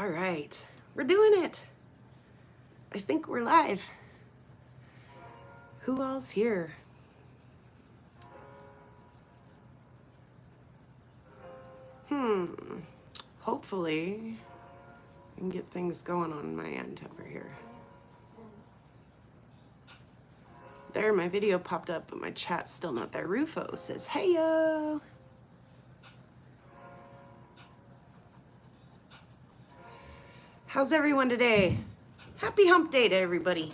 All right, we're doing it. I think we're live. Who all's here? Hopefully I can get things going on my end over here. There, my video popped up, but my chat's still not there. Rufo says, hey, yo. How's everyone today? Happy hump day to everybody.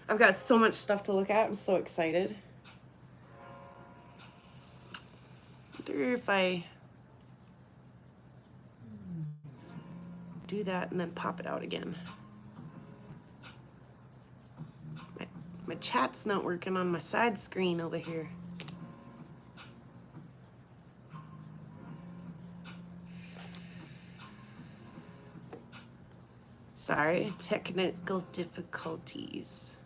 I've got so much stuff to look at. I'm so excited. I wonder if I do that and then pop it out again. My chat's not working on my side screen over here. Sorry, technical difficulties.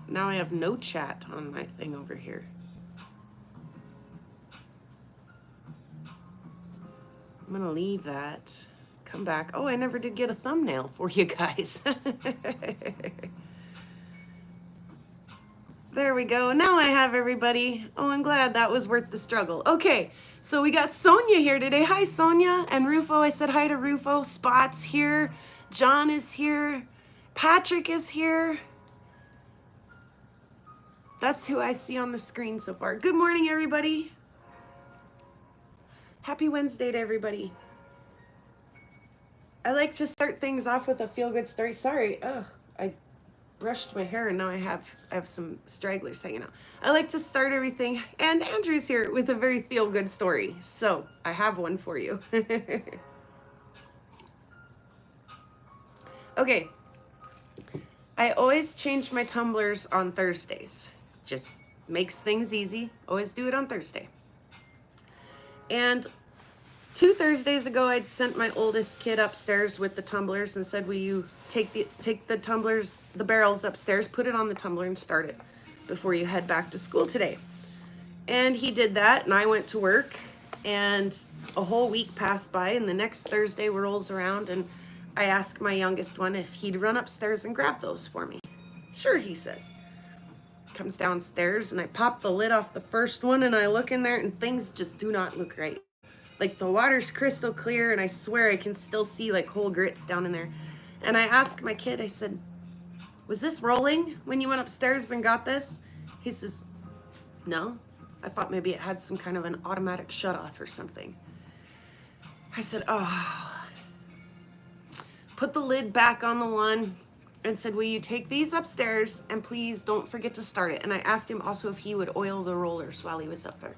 Now I have no chat on my thing over here. I'm gonna leave that. Come back. Oh, I never did get a thumbnail for you guys. There we go. Now I have everybody. Oh, I'm glad that was worth the struggle. Okay, so we got Sonia here today. Hi, Sonia. And Rufo, I said hi to Rufo. Spot's here. John is here. Patrick is here. That's who I see on the screen so far. Good morning, everybody. Happy Wednesday to everybody. I like to start things off with a feel-good story. Sorry, I brushed my hair and now I have some stragglers hanging out. I like to start everything, and Andrew's here, with a very feel-good story. So I have one for you. Okay, I always change my tumblers on Thursdays. Just makes things easy. Always do it on Thursday. And 2 Thursdays ago, I'd sent my oldest kid upstairs with the tumblers and said, will you take the tumblers, the barrels upstairs, put it on the tumbler and start it before you head back to school today. And he did that, and I went to work, and a whole week passed by, and the next Thursday rolls around, and I asked my youngest one if he'd run upstairs and grab those for me. Sure, he says. Comes downstairs, and I pop the lid off the first one, and I look in there, and things just do not look right. Like, the water's crystal clear, and I swear I can still see like whole grits down in there. And I asked my kid, I said, was this rolling when you went upstairs and got this? He says, no. I thought maybe it had some kind of an automatic shut off or something. I said, oh. Put the lid back on the one and said, will you take these upstairs and please don't forget to start it. And I asked him also if he would oil the rollers while he was up there.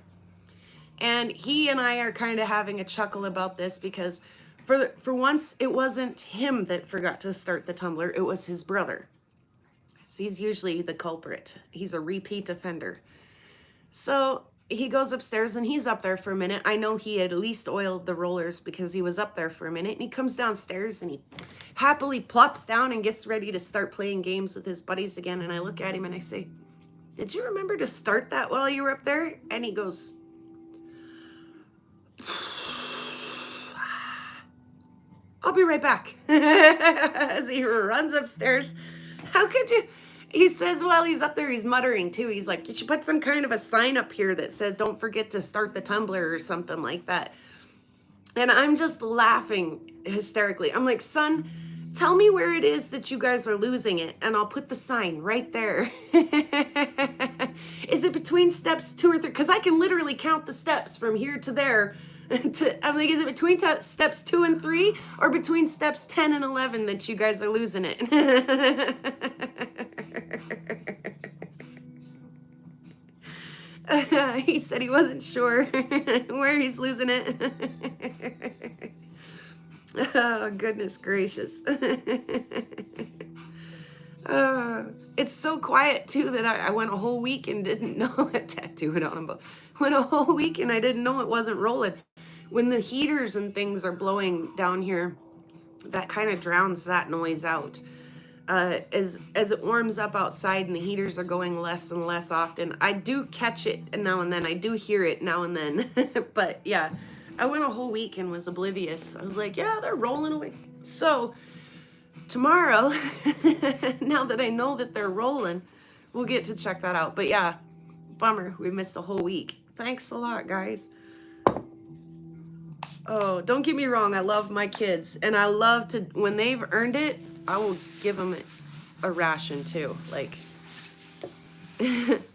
And he and I are kind of having a chuckle about this because for once, it wasn't him that forgot to start the tumbler. It was his brother. So he's usually the culprit. He's a repeat offender. So he goes upstairs and he's up there for a minute. I know he had at least oiled the rollers because he was up there for a minute. And he comes downstairs and he happily plops down and gets ready to start playing games with his buddies again. And I look at him and I say, did you remember to start that while you were up there? And he goes, I'll be right back. As he runs upstairs. How could you? He says while he's up there, he's muttering too. He's like, you should put some kind of a sign up here that says, don't forget to start the tumbler or something like that. And I'm just laughing hysterically. I'm like, son, tell me where it is that you guys are losing it, and I'll put the sign right there. Is it between steps 2 or 3? Because I can literally count the steps from here to there. I'm like, is it between steps 2 and 3, or between steps 10 and 11 that you guys are losing it? He said he wasn't sure where he's losing it. Oh, goodness gracious. It's so quiet too that I went a whole week and didn't know a tattoo it on them both. Went a whole week and I didn't know it wasn't rolling. When the heaters and things are blowing down here, that kind of drowns that noise out. as it warms up outside and the heaters are going less and less often. I do catch it now and then. I do hear it now and then. But yeah, I went a whole week and was oblivious. I was like, yeah, they're rolling away. So tomorrow, now that I know that they're rolling, we'll get to check that out. But yeah, bummer, we missed a whole week. Thanks a lot, guys. Oh, don't get me wrong, I love my kids, and I love to, when they've earned it, I will give them a ration too. Like,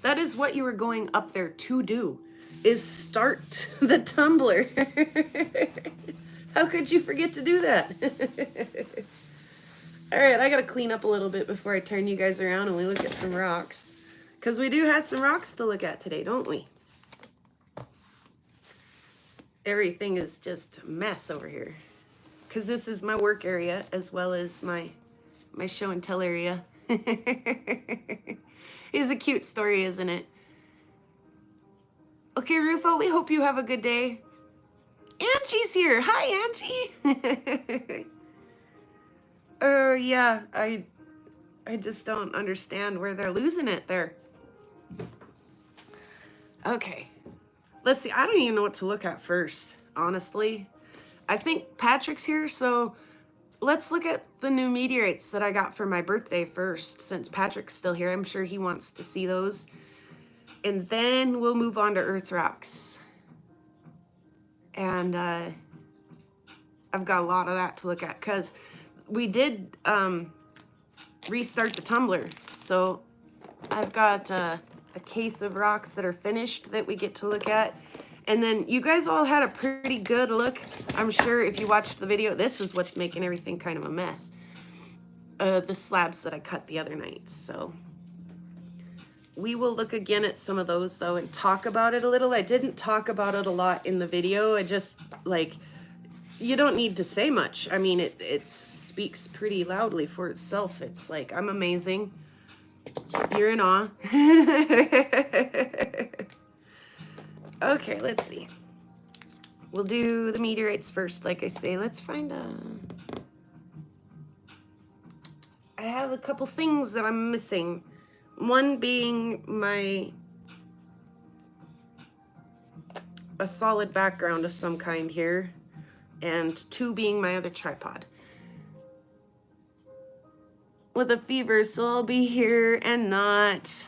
that is what you were going up there to do, is start the tumbler. How could you forget to do that? All right, I gotta clean up a little bit before I turn you guys around and we look at some rocks. Because we do have some rocks to look at today, don't we? Everything is just a mess over here. Because this is my work area as well as my show and tell area. It's a cute story, isn't it? Okay, Rufo, we hope you have a good day. Angie's here. Hi, Angie. Yeah, I just don't understand where they're losing it there. Okay. Let's see. I don't even know what to look at first, honestly. I think Patrick's here, so let's look at the new meteorites that I got for my birthday first, since Patrick's still here. I'm sure he wants to see those. And then we'll move on to Earth rocks. And I've got a lot of that to look at, because we did restart the tumbler. So I've got a case of rocks that are finished that we get to look at. And then you guys all had a pretty good look. I'm sure if you watched the video, this is what's making everything kind of a mess. The slabs that I cut the other night. So we will look again at some of those though and talk about it a little. I didn't talk about it a lot in the video. I just, like, you don't need to say much. I mean, it speaks pretty loudly for itself. It's like, I'm amazing. You're in awe. Okay, let's see. We'll do the meteorites first, like I say. Let's find I have a couple things that I'm missing. One being a solid background of some kind here, and two being my other tripod. With a fever, so I'll be here and not.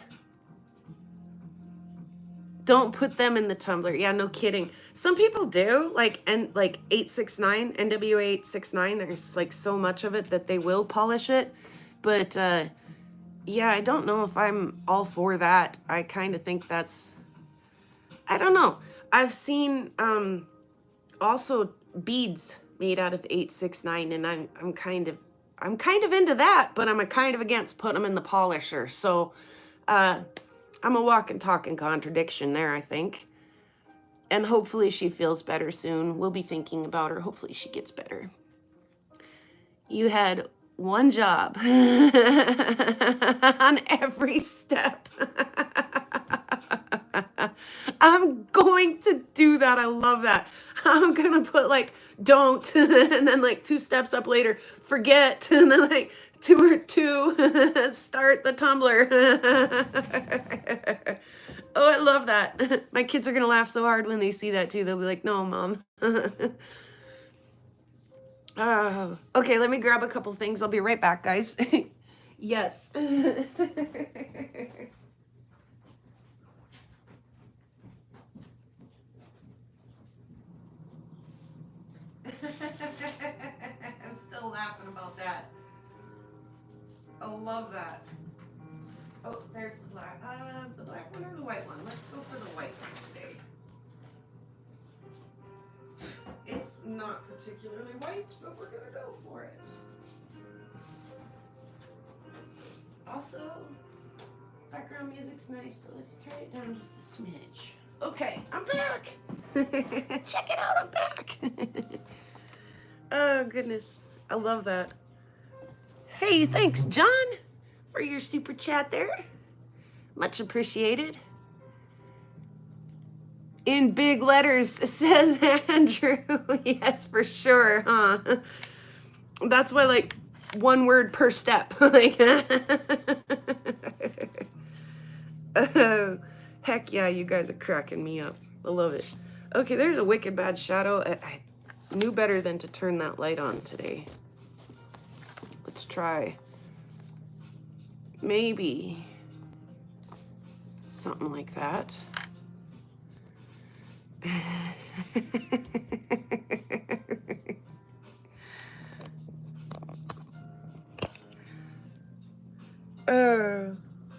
Don't put them in the tumbler. Yeah, no kidding. Some people do, like 869, NWA 869. There's like so much of it that they will polish it. But yeah, I don't know if I'm all for that. I kind of think that's, I don't know. I've seen also beads made out of 869, and I'm kind of into that, but I'm kind of against putting them in the polisher. So I'm a walking, talking contradiction there, I think. And hopefully she feels better soon. We'll be thinking about her. Hopefully she gets better. You had one job on every step. I'm going to do that. I love that. I'm going to put like, don't, and then like 2 steps up later, forget, and then like 2 or 2, start the tumbler. Oh, I love that. My kids are going to laugh so hard when they see that too. They'll be like, no, Mom. Oh, okay, let me grab a couple things. I'll be right back, guys. Yes. I'm still laughing about that. I love that. Oh, there's the black one or the white one? Let's go for the white one today. It's not particularly white, but we're gonna go for it. Also, background music's nice, but let's turn it down just a smidge. Okay, I'm back. Check it out, I'm back. Oh, goodness. I love that. Hey, thanks, John, for your super chat there. Much appreciated. In big letters, says Andrew. Yes, for sure, huh? That's why, like, one word per step. Like, oh, heck yeah, you guys are cracking me up. I love it. Okay, there's a wicked bad shadow. I knew better than to turn that light on today. Let's try maybe something like that.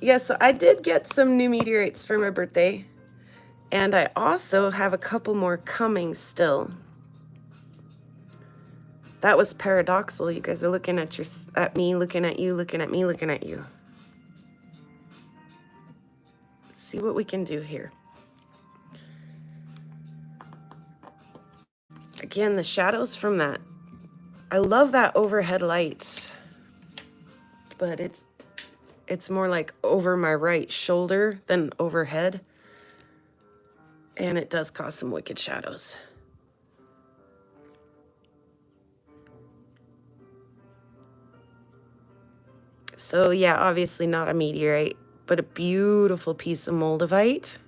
Yes, I did get some new meteorites for my birthday, and I also have a couple more coming still. That was paradoxical. You guys are looking at me, looking at you, looking at me, looking at you. Let's see what we can do here. Again, the shadows from that. I love that overhead light, but it's more like over my right shoulder than overhead. And it does cause some wicked shadows. So yeah, obviously not a meteorite, but a beautiful piece of moldavite.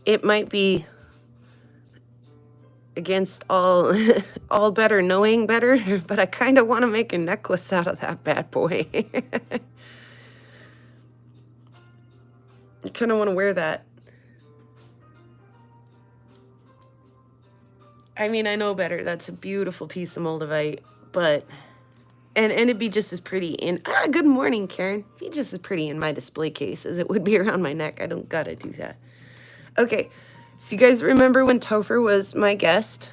It might be against all all better knowing better, but I kind of want to make a necklace out of that bad boy. I kind of want to wear that. I mean, I know better. That's a beautiful piece of moldavite, but and it'd be just as pretty in good morning, Karen. It'd be just as pretty in my display case as it would be around my neck. I don't gotta do that. Okay, so you guys remember when Topher was my guest?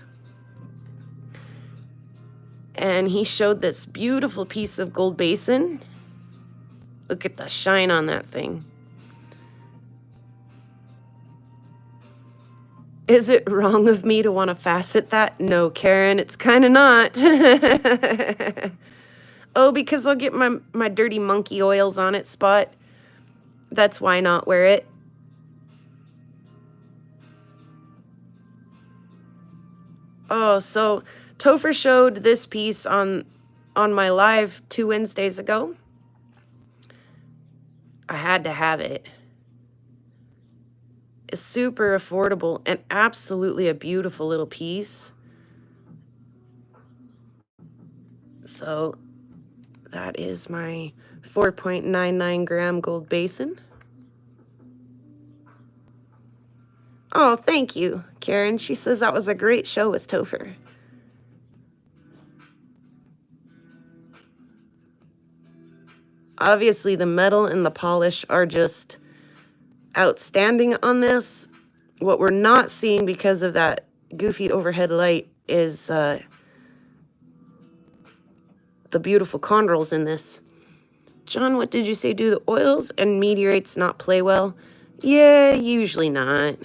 And he showed this beautiful piece of gold basin. Look at the shine on that thing. Is it wrong of me to want to facet that? No, Karen, it's kind of not. Oh, because I'll get my dirty monkey oils on it spot. That's why not wear it. Oh, so Topher showed this piece on my live 2 Wednesdays ago. I had to have it. It's super affordable and absolutely a beautiful little piece. So that is my 4.99 gram gold basin. Oh, thank you, Karen. She says that was a great show with Topher. Obviously, the metal and the polish are just outstanding on this. What we're not seeing because of that goofy overhead light is the beautiful chondrules in this. John, what did you say? Do the oils and meteorites not play well? Yeah, usually not.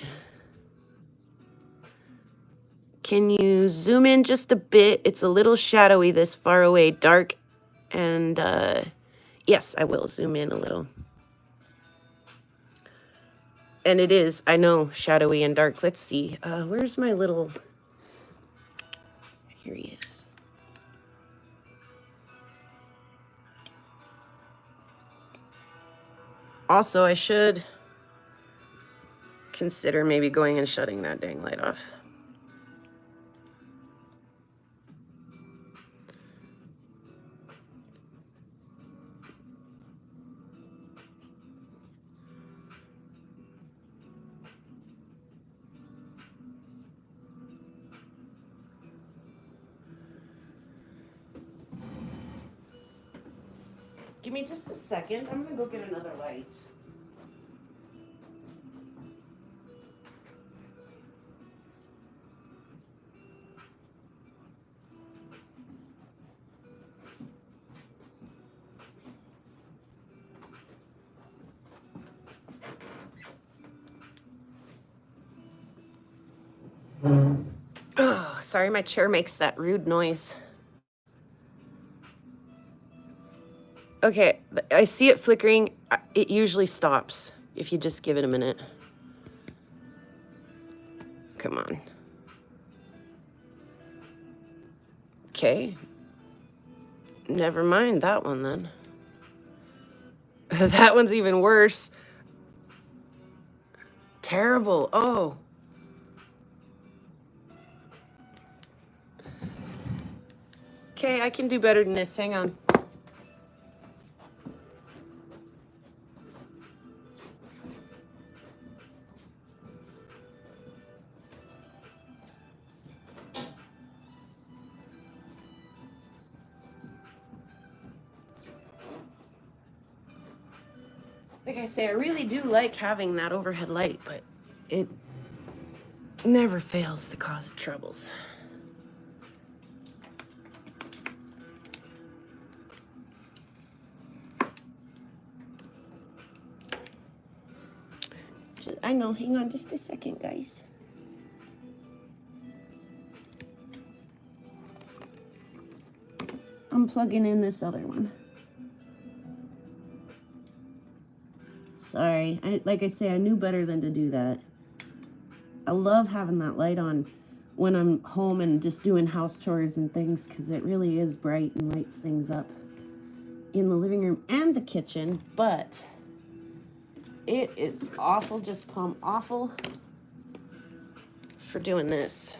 Can you zoom in just a bit? It's a little shadowy this far away, dark, and yes, I will zoom in a little. And it is, I know, shadowy and dark. Let's see. Where's my little... Here he is. Also, I should consider maybe going and shutting that dang light off. Give me just a second. I'm gonna go get another light. Oh, sorry, my chair makes that rude noise. Okay, I see it flickering. It usually stops if you just give it a minute. Come on. Okay. Never mind that one then. That one's even worse. Terrible. Oh. Okay, I can do better than this. Hang on. Like I say, I really do like having that overhead light, but it never fails to cause troubles. I know, hang on just a second, guys. I'm plugging in this other one. Sorry, like I say, I knew better than to do that. I love having that light on when I'm home and just doing house chores and things, because it really is bright and lights things up in the living room and the kitchen, but it is awful, just plumb awful for doing this.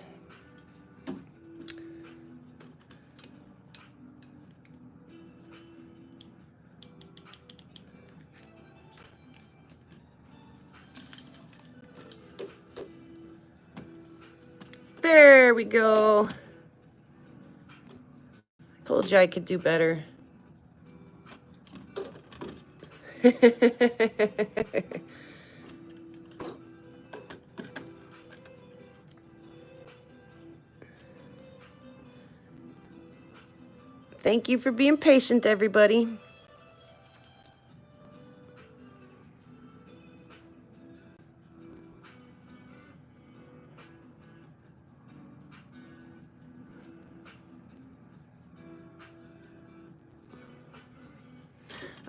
There we go. Told you I could do better. Thank you for being patient, everybody.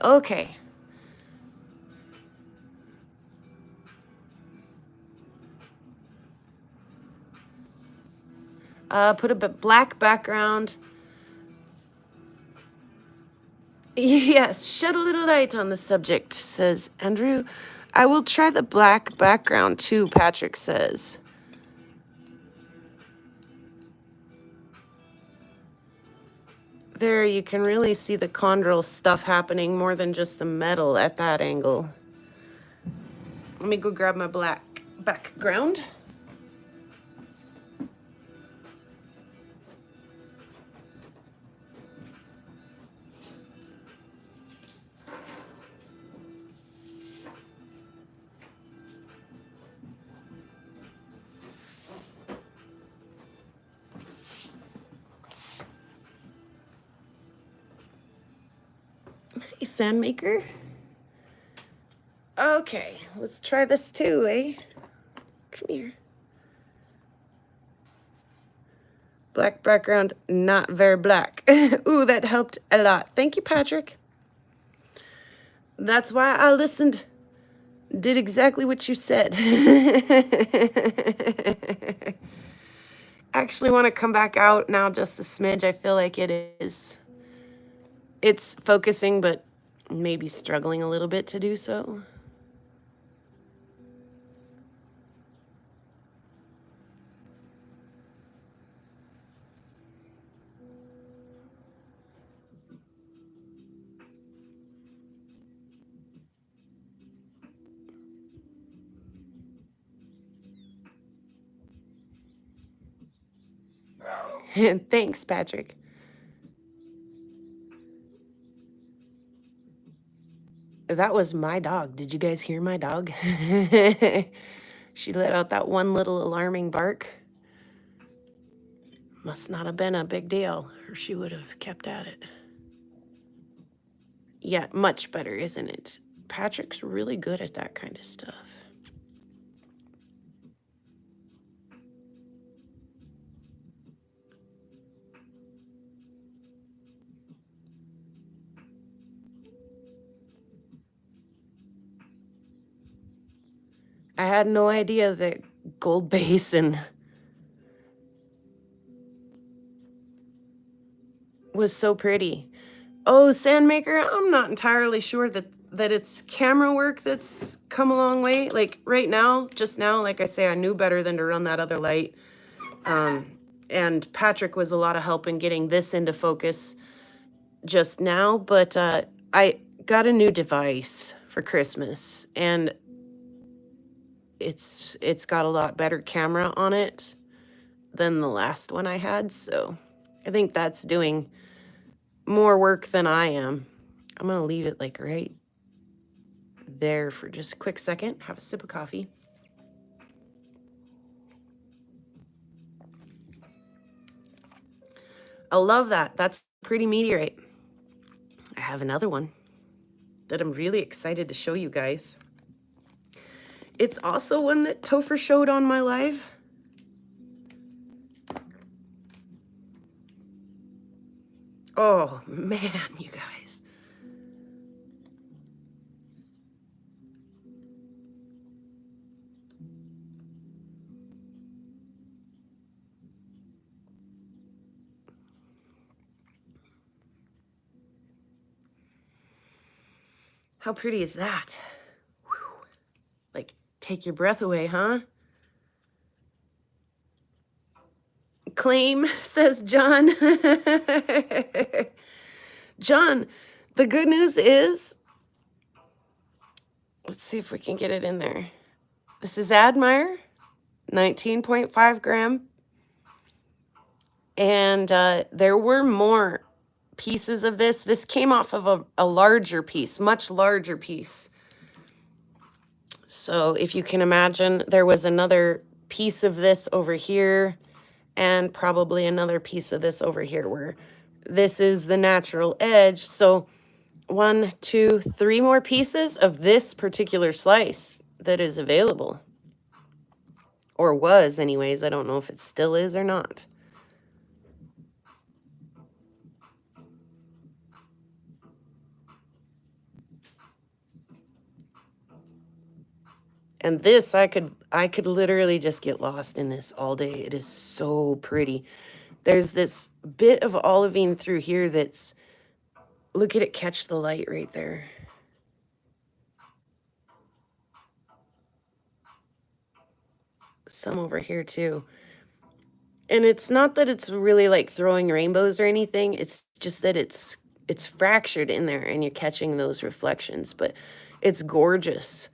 Okay. Put a black background. Yes, shed a little light on the subject, says Andrew. I will try the black background too, Patrick says. There, you can really see the chondral stuff happening more than just the metal at that angle. Let me go grab my black background. Hey, Sandmaker. Okay, let's try this too, eh? Come here. Black background, not very black. Ooh, that helped a lot. Thank you, Patrick. That's why I listened. Did exactly what you said. Actually want to come back out now just a smidge. I feel like it's focusing, but maybe struggling a little bit to do so. Thanks, Patrick. That was my dog. Did you guys hear my dog? She let out that one little alarming bark. Must not have been a big deal, or she would have kept at it. Yeah, much better, isn't it? Patrick's really good at that kind of stuff. I had no idea that gold base and was so pretty. Oh, Sandmaker, I'm not entirely sure that it's camera work that's come a long way. Like right now, just now, like I say, I knew better than to run that other light. And Patrick was a lot of help in getting this into focus just now, but I got a new device for Christmas, and it's got a lot better camera on it than the last one I had, so I think that's doing more work than I am. I'm gonna leave it like right there for just a quick second, have a sip of coffee. I love that. That's a pretty meteorite. I have another one that I'm really excited to show you guys. It's also one that Topher showed on my live. Oh man, you guys. How pretty is that? Whew. Like, take your breath away, huh? Claim, says John. John, the good news is, let's see if we can get it in there. This is Admire, 19.5 gram. And there were more pieces of this. This came off of a larger piece, much larger piece. So if you can imagine, there was another piece of this over here and probably another piece of this over here where this is the natural edge. So 1, 2, 3 more pieces of this particular slice that is available. Or was anyways. I don't know if it still is or not. And this, I could literally just get lost in this all day. It is so pretty. There's this bit of olivine through here that's, look at it catch the light right there. Some over here too. And it's not that it's really like throwing rainbows or anything. It's just that it's fractured in there and you're catching those reflections, but it's gorgeous.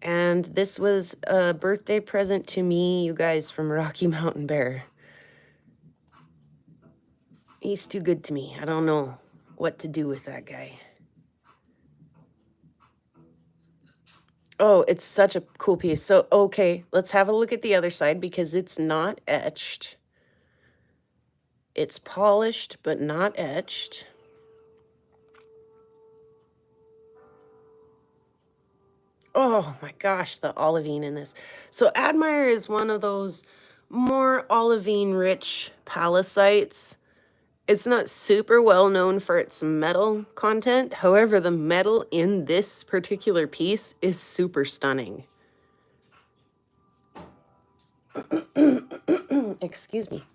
And this was a birthday present to me, you guys, from Rocky Mountain Bear. He's too good to me. I don't know what to do with that guy. Oh, it's such a cool piece. So, okay, let's have a look at the other side because it's not etched. It's polished, but not etched. Oh my gosh, the olivine in this. So Admire is one of those more olivine-rich palasites. It's not super well known for its metal content. However, the metal in this particular piece is super stunning. Excuse me.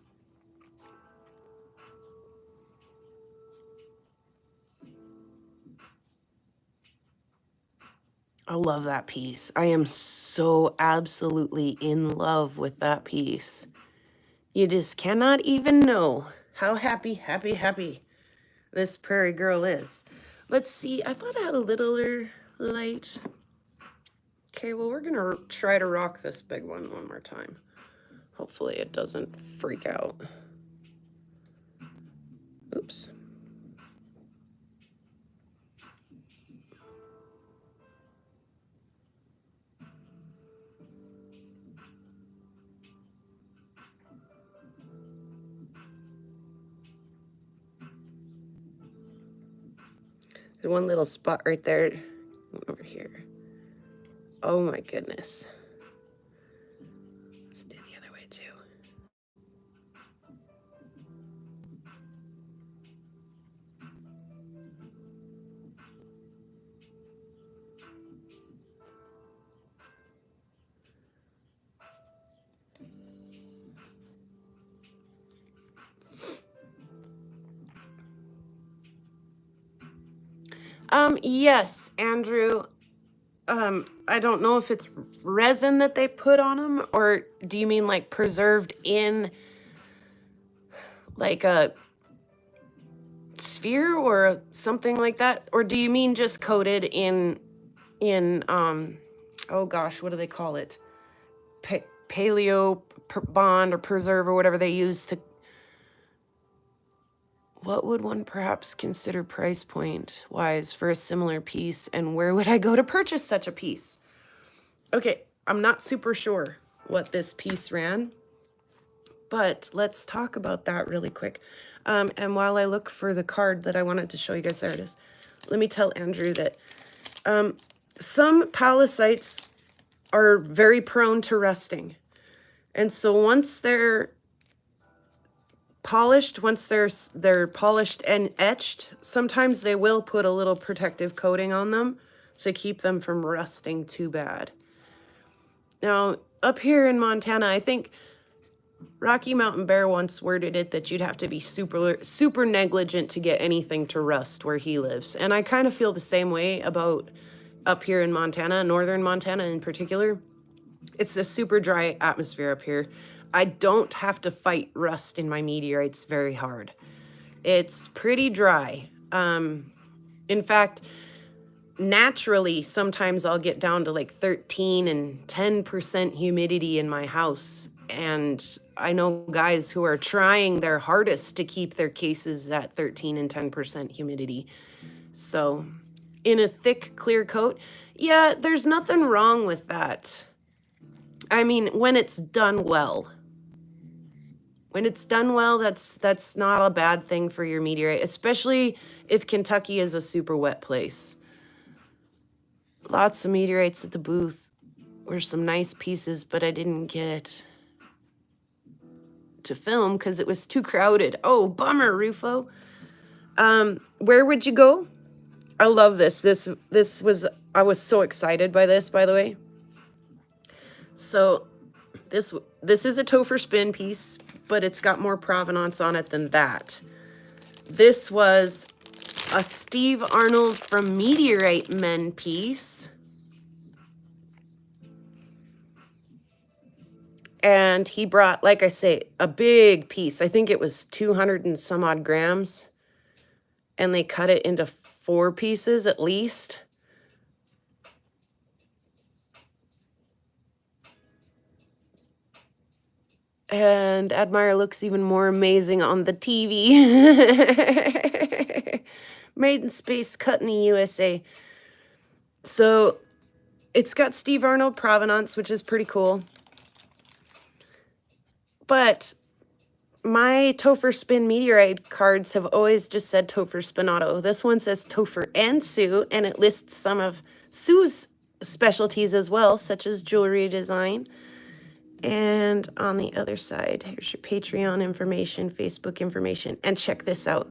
I love that piece. I am so absolutely in love with that piece. You just cannot even know how happy this prairie girl is. Let's see. I thought I had a littler light. Okay, well, we're going to try to rock this big one more time. Hopefully it doesn't freak out. Oops. There's one little spot right there. Over here. Oh my goodness. Let's do the other way too. Yes, Andrew. I don't know if it's resin that they put on them, or do you mean like preserved in like a sphere or something like that? Or do you mean just coated in oh gosh, what do they call it? Paleo bond or preserve or whatever they use to. What would one perhaps consider price point wise for a similar piece, and where would I go to purchase such a piece? Okay, I'm not super sure what this piece ran, but let's talk about that really quick. And while I look for the card that I wanted to show you guys, there it is. Let me tell Andrew that some pallasites are very prone to rusting. And so once they're polished, once they're polished and etched, sometimes they will put a little protective coating on them to keep them from rusting too bad. Now, up here in Montana, I think Rocky Mountain Bear once worded it that you'd have to be super negligent to get anything to rust where he lives. And I kind of feel the same way about up here in Montana, northern Montana in particular. It's a super dry atmosphere up here. I don't have to fight rust in my meteorites very hard. It's pretty dry. In fact, naturally, sometimes I'll get down to like 13 and 10% humidity in my house. And I know guys who are trying their hardest to keep their cases at 13 and 10% humidity. So in a thick, clear coat, yeah, there's nothing wrong with that. I mean, when it's done well. When it's done well, that's not a bad thing for your meteorite, especially if Kentucky is a super wet place. Lots of meteorites at the booth were some nice pieces, but I didn't get to film because it was too crowded. Oh, bummer, Rufo. Where would you go? I love this. This was, I was so excited by this, by the way. So this is a Topher spin piece, but it's got more provenance on it than that. This was a Steve Arnold from Meteorite Men piece. And he brought, like I say, a big piece. I think it was 200 and some odd grams. And they cut it into 4 pieces at least. And Admire looks even more amazing on the TV. Made in space, cut in the USA. So it's got Steve Arnold provenance, which is pretty cool. But my Topher Spin Meteorite cards have always just said Topher Spinato. This one says Topher and Sue, and it lists some of Sue's specialties as well, such as jewelry design. And on the other side, here's your Patreon information, Facebook information, and check this out.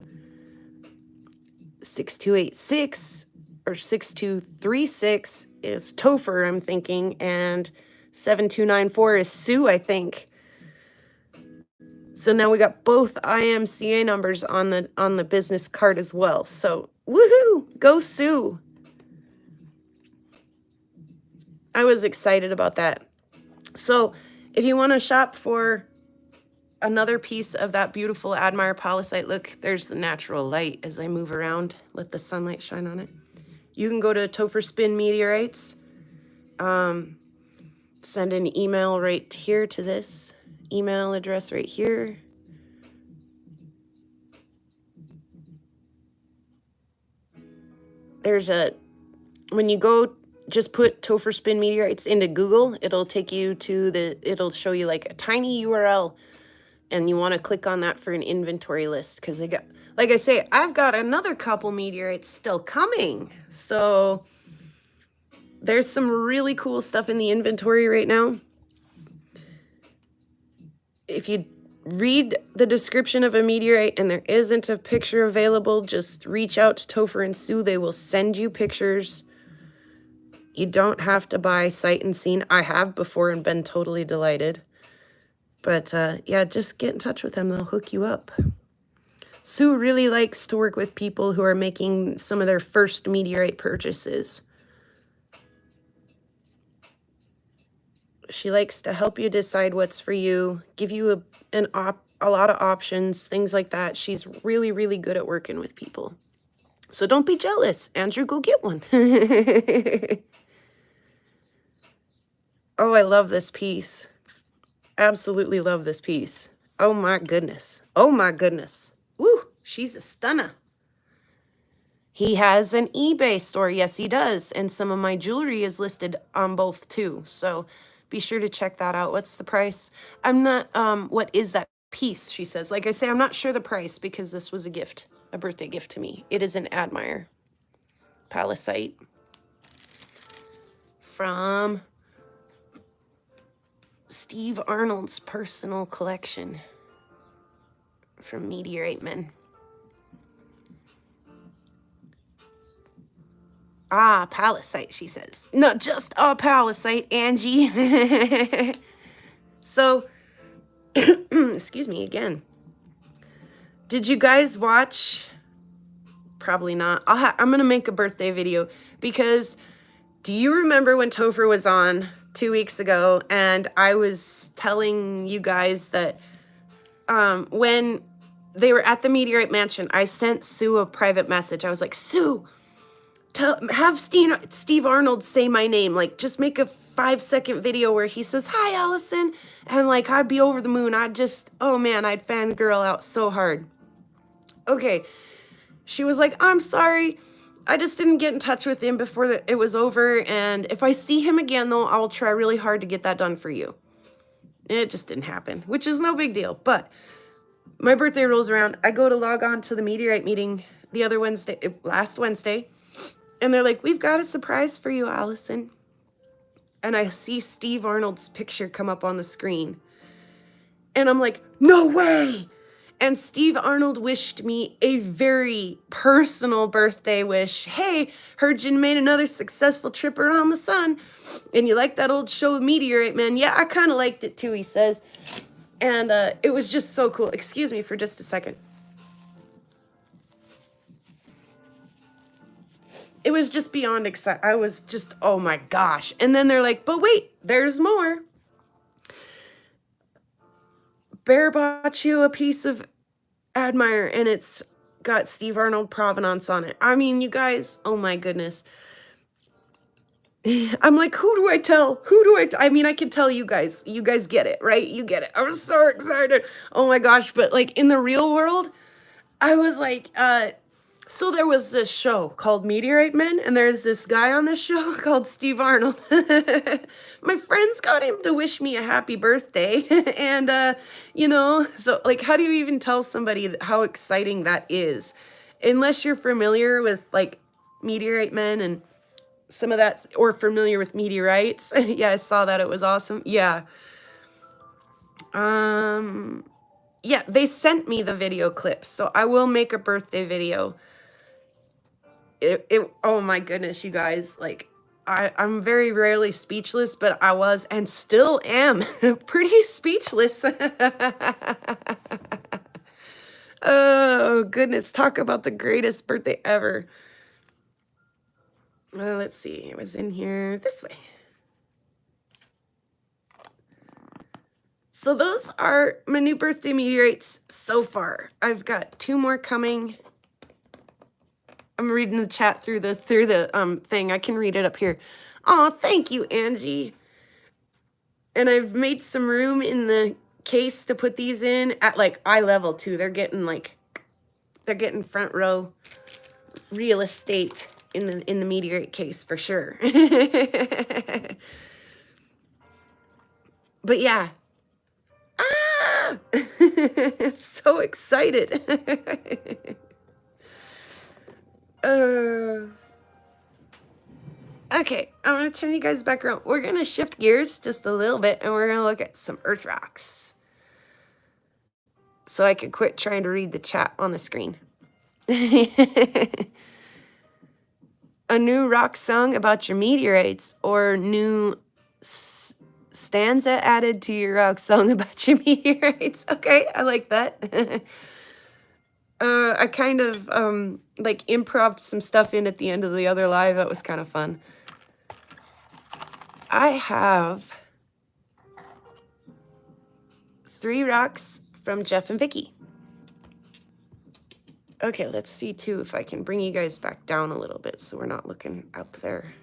6286 or 6236 is Topher, I'm thinking, and 7294 is Sue, I think. So now we got both IMCA numbers on the business card as well. So woohoo, go Sue. I was excited about that. So if you want to shop for another piece of that beautiful Admire Palisite, look, there's the natural light as I move around. Let the sunlight shine on it. You can go to Topher Spin Meteorites. Send an email right here to this email address right here. There's when you go, just put Topher Spin Meteorites into Google, it'll take you to it'll show you like a tiny URL, and you want to click on that for an inventory list, because they got, like I say, I've got another couple meteorites still coming. So there's some really cool stuff in the inventory right now. If you read the description of a meteorite and there isn't a picture available, just reach out to Topher and Sue. They will send you pictures. You don't have to buy sight unseen. I have before and been totally delighted. But yeah, just get in touch with them. They'll hook you up. Sue really likes to work with people who are making some of their first meteorite purchases. She likes to help you decide what's for you, give you a lot of options, things like that. She's really, really good at working with people. So don't be jealous. Andrew, go get one. Oh, I love this piece. Absolutely love this piece. Oh my goodness. Oh my goodness. Woo, she's a stunner. He has an eBay store. Yes, he does. And some of my jewelry is listed on both too. So be sure to check that out. What's the price? I'm not, what is that piece? She says. Like I say, I'm not sure the price because this was a gift, a birthday gift to me. It is an Admire Palisite from Steve Arnold's personal collection from Meteorite Men. Ah, Palisite, she says. Not just a Palisite, Angie. So, excuse me again. Did you guys watch? Probably not. I'm going to make a birthday video because do you remember when Topher was on 2 weeks ago and I was telling you guys that when they were at the Meteorite Mansion, I sent Sue a private message. I was like, Sue, have Steve Arnold say my name. Like, just make a 5-second video where he says, hi, Allison. And like, I'd be over the moon. Oh man, I'd fangirl out so hard. Okay. She was like, I'm sorry. I just didn't get in touch with him before it was over. And if I see him again, though, I'll try really hard to get that done for you. It just didn't happen, which is no big deal. But my birthday rolls around. I go to log on to the Meteorite meeting last Wednesday. And they're like, we've got a surprise for you, Allison. And I see Steve Arnold's picture come up on the screen. And I'm like, no way. And Steve Arnold wished me a very personal birthday wish. Hey, heard you made another successful trip around the sun. And you like that old show, Meteorite Man? Yeah, I kind of liked it too, he says. And it was just so cool. Excuse me for just a second. It was just beyond exciting. I was just, oh my gosh. And then they're like, but wait, there's more. Bear bought you a piece of Admire, and it's got Steve Arnold provenance on it. I mean, you guys, oh my goodness. I'm like, who do I tell? I mean, I can tell you guys. You guys get it, right? You get it. I was so excited. Oh my gosh. But like in the real world, I was like, so there was this show called Meteorite Men, and there's this guy on this show called Steve Arnold. My friends got him to wish me a happy birthday. And, you know, so like, how do you even tell somebody how exciting that is? Unless you're familiar with like Meteorite Men and some of that, or familiar with Meteorites. Yeah, I saw that. It was awesome. Yeah. Yeah, they sent me the video clips, so I will make a birthday video. Oh my goodness, you guys, like I'm very rarely speechless, but I was and still am pretty speechless. Oh goodness, talk about the greatest birthday ever. Let's see, it was in here this way. So those are my new birthday meteorites so far. I've got 2 more coming. I'm reading the chat through the thing. I can read it up here. Oh, thank you, Angie. And I've made some room in the case to put these in at like eye level too. They're getting front row real estate in the meteorite case for sure. But yeah. Ah! So excited. Okay, I'm going to turn you guys back around. We're going to shift gears just a little bit, and we're going to look at some earth rocks. So I could quit trying to read the chat on the screen. A new rock song about your meteorites, or new stanza added to your rock song about your meteorites. Okay, I like that. I kind of like improv some stuff in at the end of the other live. That was kind of fun. I have 3 rocks from Jeff and Vicky. Okay, let's see too if I can bring you guys back down a little bit so we're not looking up there.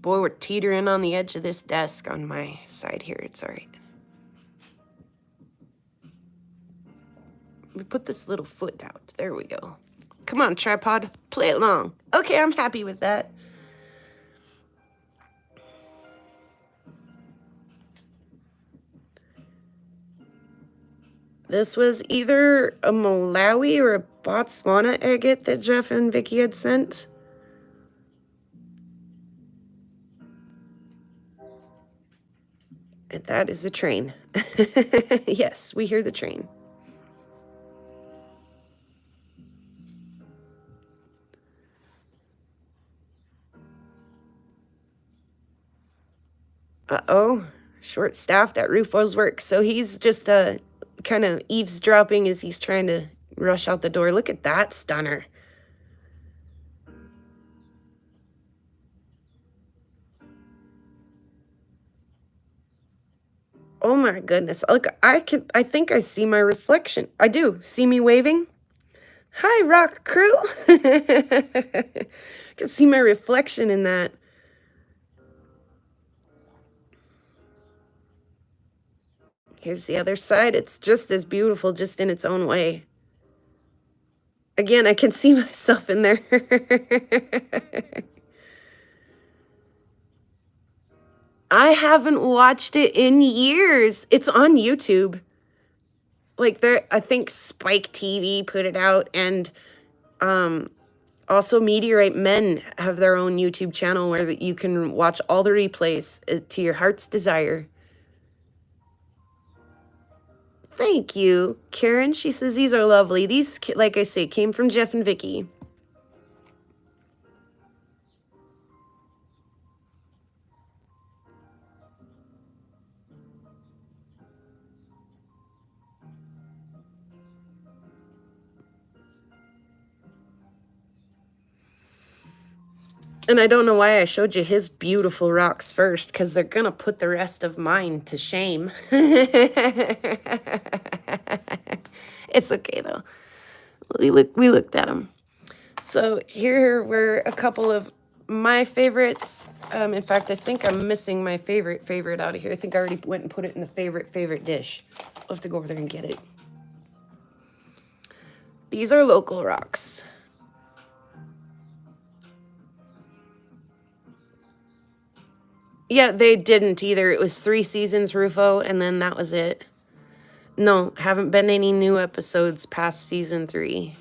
Boy, we're teetering on the edge of this desk on my side here. It's all right. We put this little foot out. There we go. Come on, tripod. Play it long. Okay, I'm happy with that. This was either a Malawi or a Botswana agate that Jeff and Vicky had sent. And that is a train. Yes, we hear the train. Uh-oh, short-staffed at Rufo's work. So he's just kind of eavesdropping as he's trying to rush out the door. Look at that stunner. Oh my goodness. Look, I think I see my reflection. I do. See me waving? Hi, rock crew. I can see my reflection in that. Here's the other side. It's just as beautiful, just in its own way. Again, I can see myself in there. I haven't watched it in years. It's on YouTube. Like there, I think Spike TV put it out, and also Meteorite Men have their own YouTube channel where you can watch all the replays to your heart's desire. Thank you, Karen. She says these are lovely. These, like I say, came from Jeff and Vicky. And I don't know why I showed you his beautiful rocks first, because they're going to put the rest of mine to shame. It's okay, though. We looked at them. So here were a couple of my favorites. In fact, I think I'm missing my favorite out of here. I think I already went and put it in the favorite dish. I'll have to go over there and get it. These are local rocks. Yeah, they didn't either. It was 3 seasons, Rufo, and then that was it. No, haven't been any new episodes past season 3.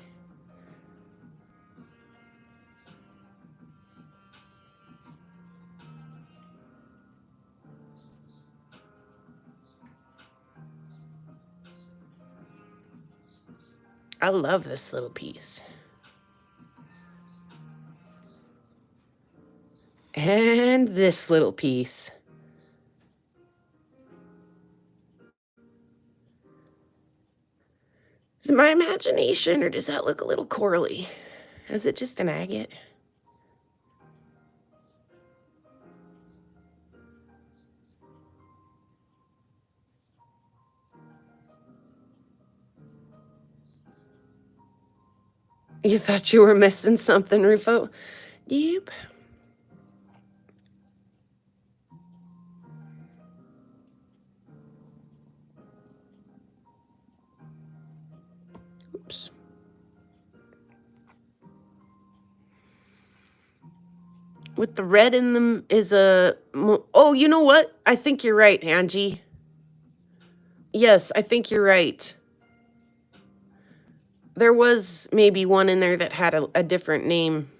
I love this little piece. And this little piece. Is it my imagination, or does that look a little corally? Is it just an agate? You thought you were missing something, Rufo? Yep. Oops. With the red in them is a... Oh, you know what? I think you're right, Angie. Yes, I think you're right. There was maybe one in there that had a different name.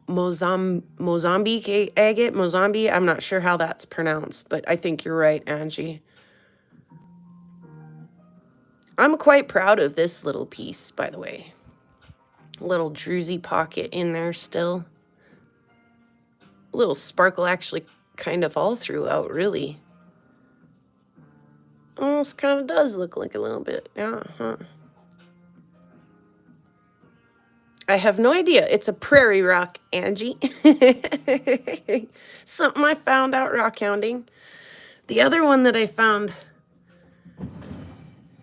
Mozambique agate? Mozambique? I'm not sure how that's pronounced, but I think you're right, Angie. I'm quite proud of this little piece, by the way. Little druzy pocket in there still. Little sparkle actually kind of all throughout, really. almost kind of does look like a little bit. Yeah, huh. I have no idea. It's a prairie rock, Angie. Something I found out rock hounding. The other one that I found,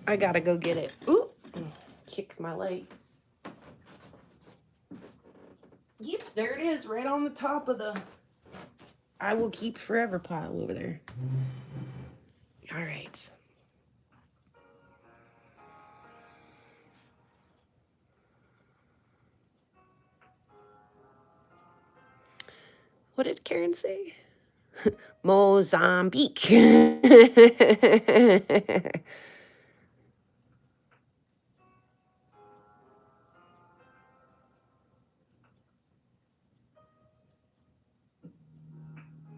I gotta go get it. Ooh, kick my light. Yep, there it is, right on the top of the I will keep forever pile over there. All right. What did Karen say? Mozambique.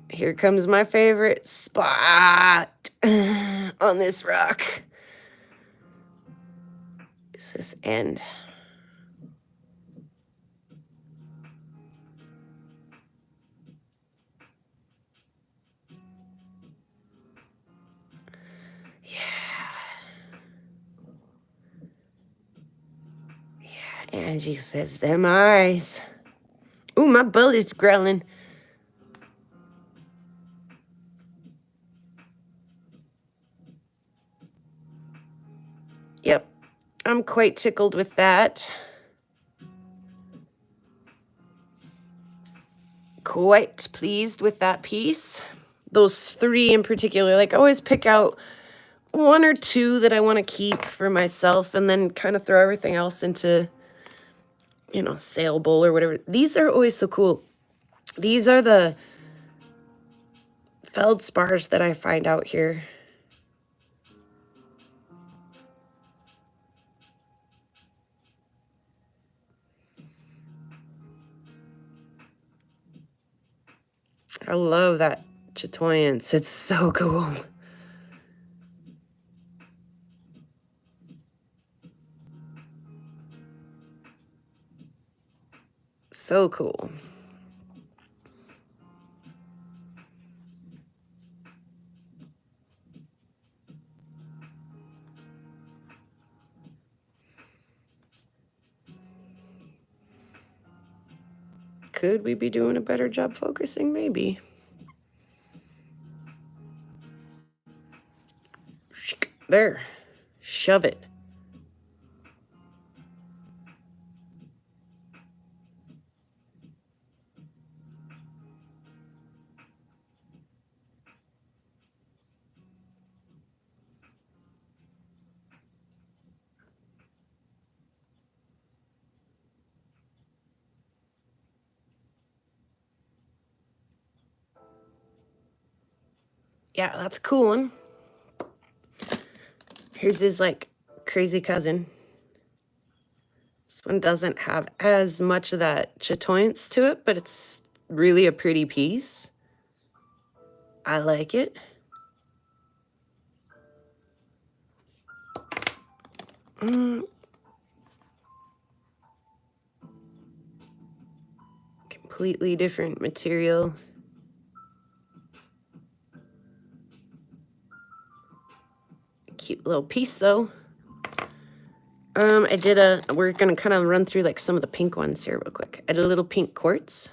Here comes my favorite spot on this rock. Is this end? Angie says, them eyes. Ooh, my belly's growling. Yep, I'm quite tickled with that. Quite pleased with that piece. Those three in particular, like I always pick out one or two that I want to keep for myself and then kind of throw everything else into, you know, sale bowl or whatever. These are always so cool. These are the feldspars that I find out here. I love that chatoyance. It's so cool. So cool. Could we be doing a better job focusing? Maybe. There. Shove it. Yeah, that's a cool one. Here's his, like, crazy cousin. This one doesn't have as much of that chatoyance to it, but it's really a pretty piece. I like it. Completely different material. Cute little piece though. We're gonna kind of run through like some of the pink ones here real quick. I did a little pink quartz.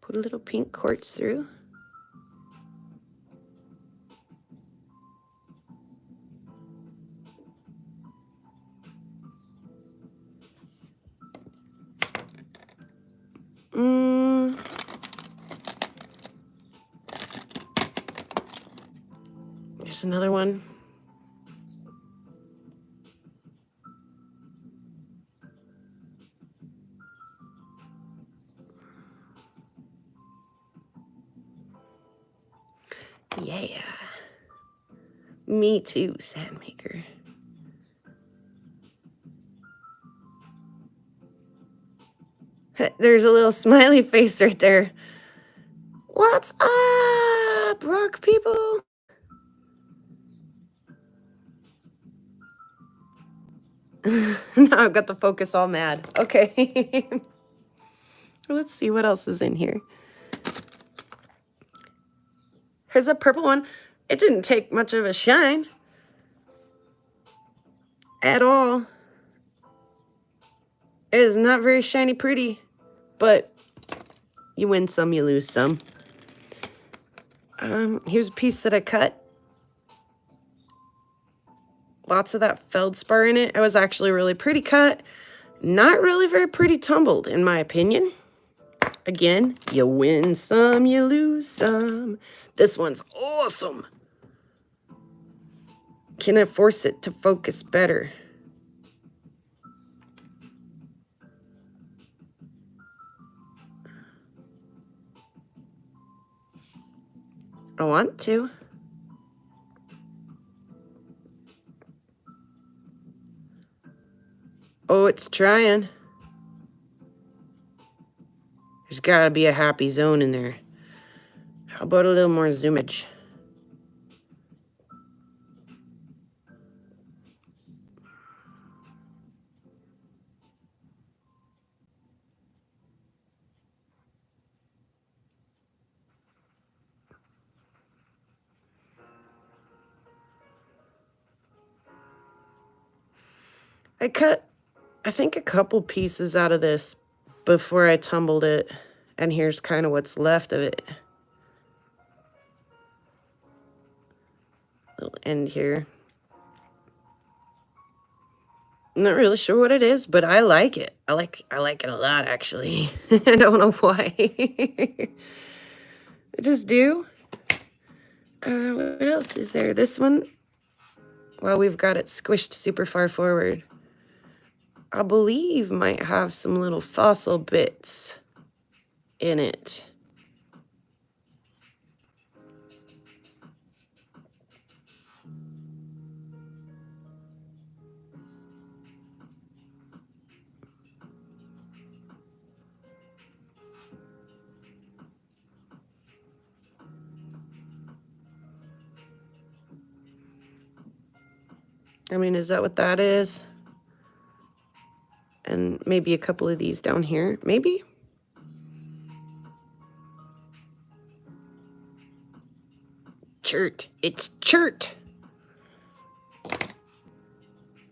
Put a little pink quartz through. There's another one. Yeah. Me too, Sandmaker. There's a little smiley face right there. What's up, rock people? Now I've got the focus all mad. Okay. Let's see what else is in here. Here's a purple one. It didn't take much of a shine at all. It is not very shiny pretty, but you win some, you lose some. Here's a piece that I cut. Lots of that feldspar in it. It was actually really pretty cut. Not really very pretty tumbled, in my opinion. Again, you win some, you lose some. This one's awesome. Can I force it to focus better? I want to. Oh, it's trying. There's gotta be a happy zone in there. How about a little more zoomage? I cut, I think, a couple pieces out of this before I tumbled it, and here's kind of what's left of it. Little end here. I'm not really sure what it is, but I like it. I like it a lot, actually. I don't know why. I just do. What else is there? This one, well, we've got it squished super far forward. I believe might have some little fossil bits in it. I mean, is that what that is? And maybe a couple of these down here, maybe? Chert, it's chert.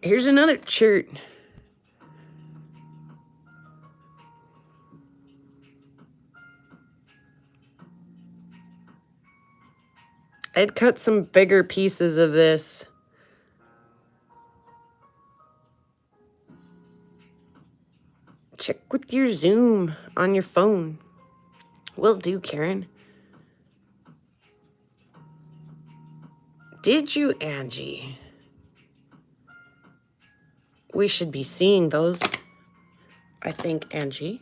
Here's another chert. I'd cut some bigger pieces of this. Check with your zoom on your phone. Will do, Karen. Did you, Angie? We should be seeing those, I think, Angie.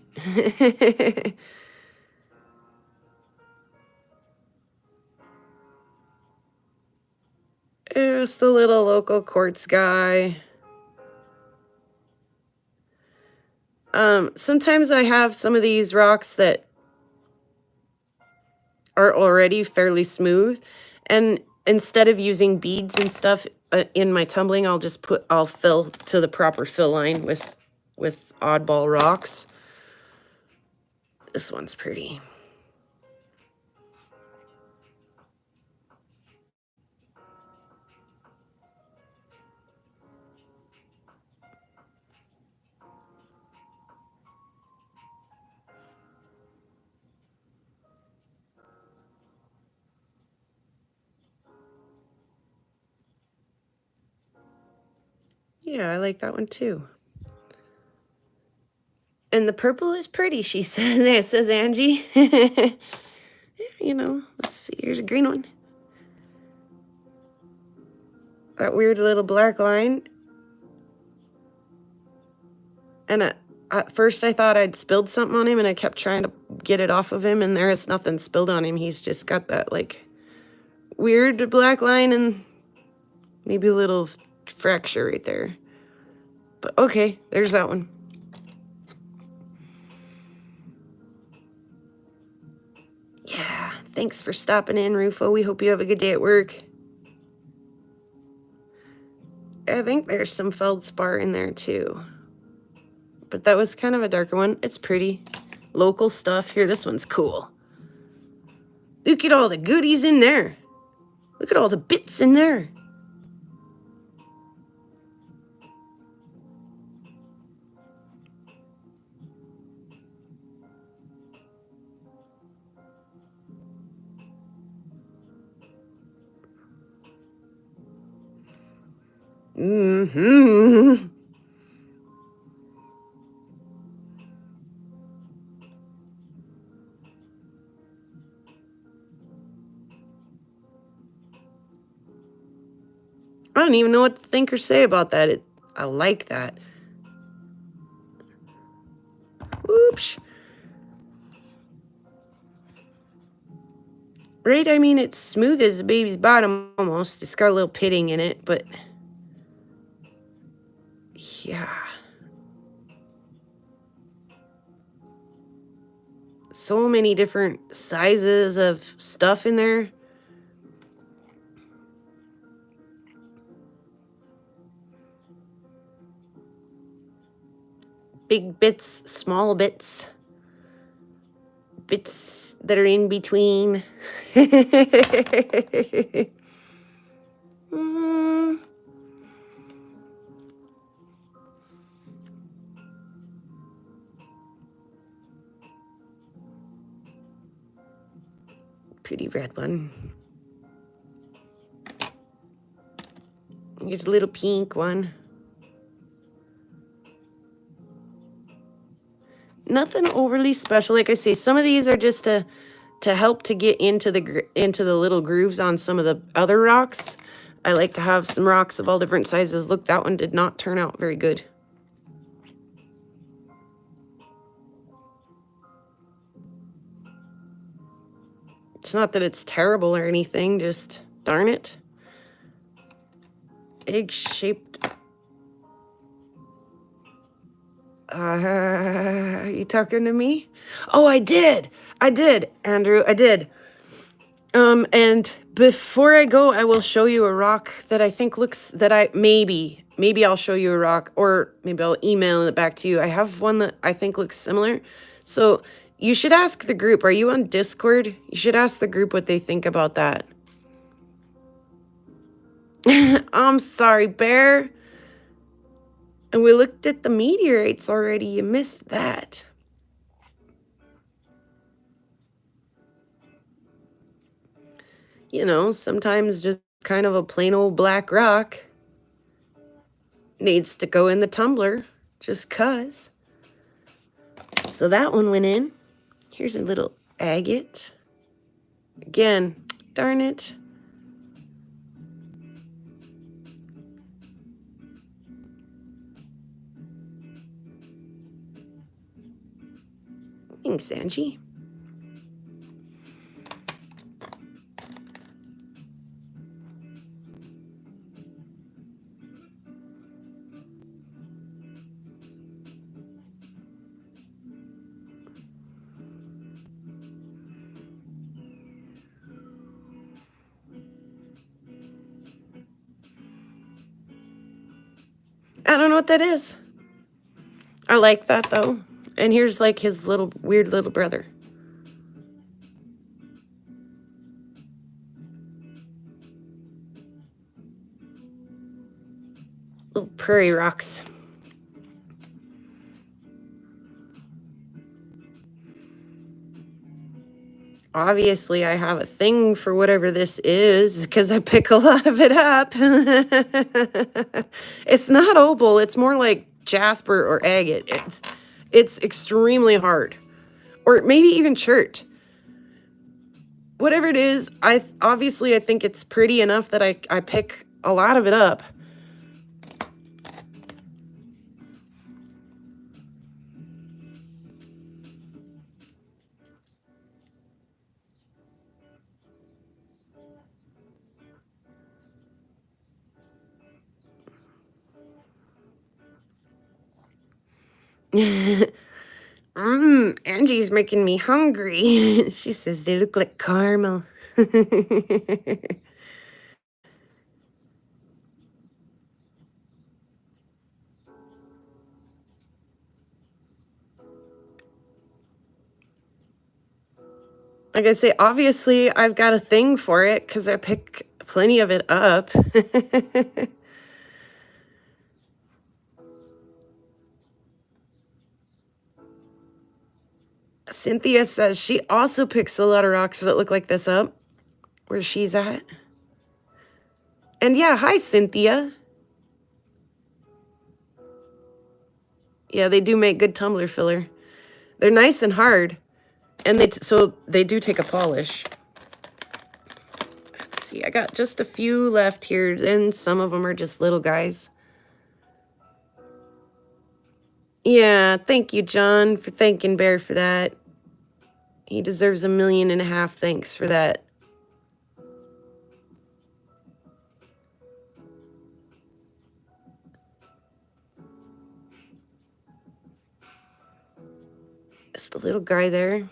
It's the little local quartz guy. Sometimes I have some of these rocks that are already fairly smooth, and instead of using beads and stuff in my tumbling, I'll fill to the proper fill line with oddball rocks. This one's pretty. Yeah, I like that one too. And the purple is pretty, she says. Says Angie. You know, let's see. Here's a green one. That weird little black line. And at first I thought I'd spilled something on him, and I kept trying to get it off of him, and there is nothing spilled on him. He's just got that, like, weird black line and maybe a little fracture right there. But okay, there's that one. Yeah, thanks for stopping in, Rufo. We hope you have a good day at work. I think there's some feldspar in there too. But that was kind of a darker one. It's pretty. Local stuff. Here, this one's cool. Look at all the goodies in there. Look at all the bits in there. Mm-hmm. I don't even know what to think or say about that. I like that. Oops. Right? I mean, it's smooth as a baby's bottom almost. It's got a little pitting in it, but yeah. So many different sizes of stuff in there. Big bits, small bits. Bits that are in between. Pretty red one. Here's a little pink one. Nothing overly special. Like I say, some of these are just to help to get into the little grooves on some of the other rocks. I like to have some rocks of all different sizes. Look, that one did not turn out very good. It's not that it's terrible or anything, just darn it. Egg-shaped. You talking to me? Oh, I did, Andrew, I did. And before I go, I will show you a rock that I think looks, maybe I'll show you a rock, or maybe I'll email it back to you. I have one that I think looks similar. So you should ask the group. Are you on Discord? You should ask the group what they think about that. I'm sorry, Bear. And we looked at the meteorites already. You missed that. You know, sometimes just kind of a plain old black rock needs to go in the tumbler just 'cause. So that one went in. Here's a little agate. Again, darn it. Thanks, Angie. I don't know what that is. I like that though. And here's like his little weird little brother. Little PrairieGirlRocks. Obviously, I have a thing for whatever this is because I pick a lot of it up. It's not opal. It's more like jasper or agate. It's extremely hard. Or maybe even chert. Whatever it is, I think it's pretty enough that I pick a lot of it up. Angie's making me hungry. She says they look like caramel. Like I say, obviously I've got a thing for it because I pick plenty of it up. Cynthia says she also picks a lot of rocks that look like this up where she's at. And yeah, hi, Cynthia. Yeah, they do make good tumbler filler. They're nice and hard. And so they do take a polish. Let's see, I got just a few left here, and some of them are just little guys. Yeah, thank you, John, for thanking Bear for that. He deserves 1.5 million thanks for that. Just a little guy there.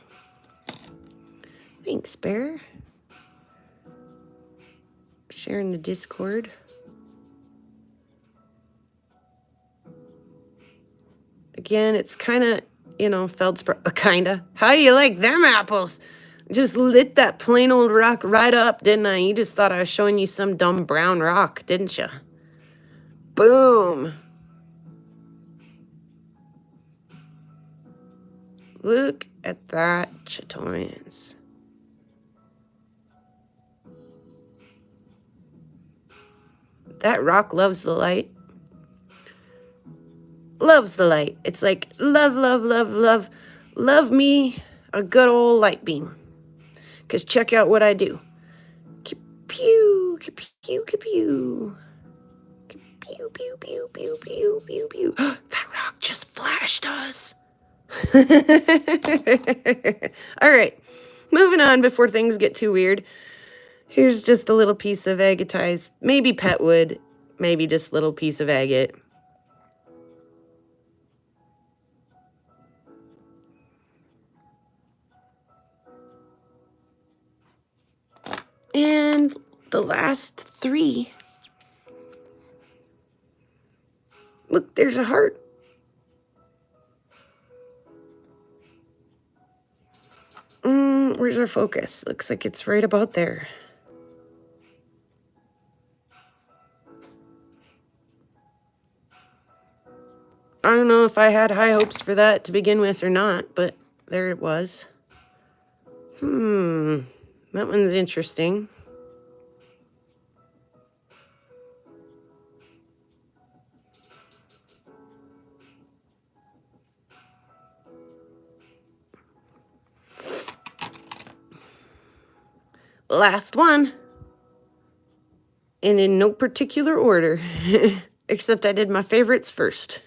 Thanks, Bear. Sharing the Discord. Again, it's kind of, feldspar. Kind of. How you like them apples? Just lit that plain old rock right up, didn't I? You just thought I was showing you some dumb brown rock, didn't you? Boom. Look at that, chatoyans. That rock loves the light. Loves the light. It's like, love, love, love, love. Love me a good old light beam. Because check out what I do. Pew, pew, pew, pew. Pew, pew, pew, pew, pew, pew, pew. That rock just flashed us. All right. Moving on before things get too weird. Here's just a little piece of agatized, maybe petwood, maybe just a little piece of agate. And the last 3. Look, there's a heart. Where's our focus? Looks like it's right about there. I don't know if I had high hopes for that to begin with or not, but there it was. That one's interesting. Last one. And in no particular order. Except I did my favorites first.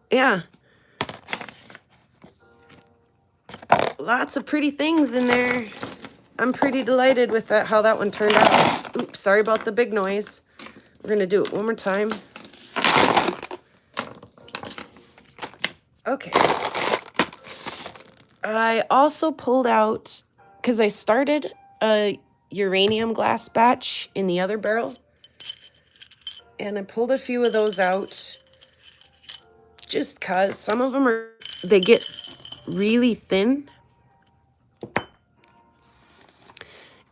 Yeah. Lots of pretty things in there. I'm pretty delighted with that, how that one turned out. Oops, sorry about the big noise. We're going to do it one more time. Okay. I also pulled out, because I started a uranium glass batch in the other barrel. And I pulled a few of those out just because some of them they get really thin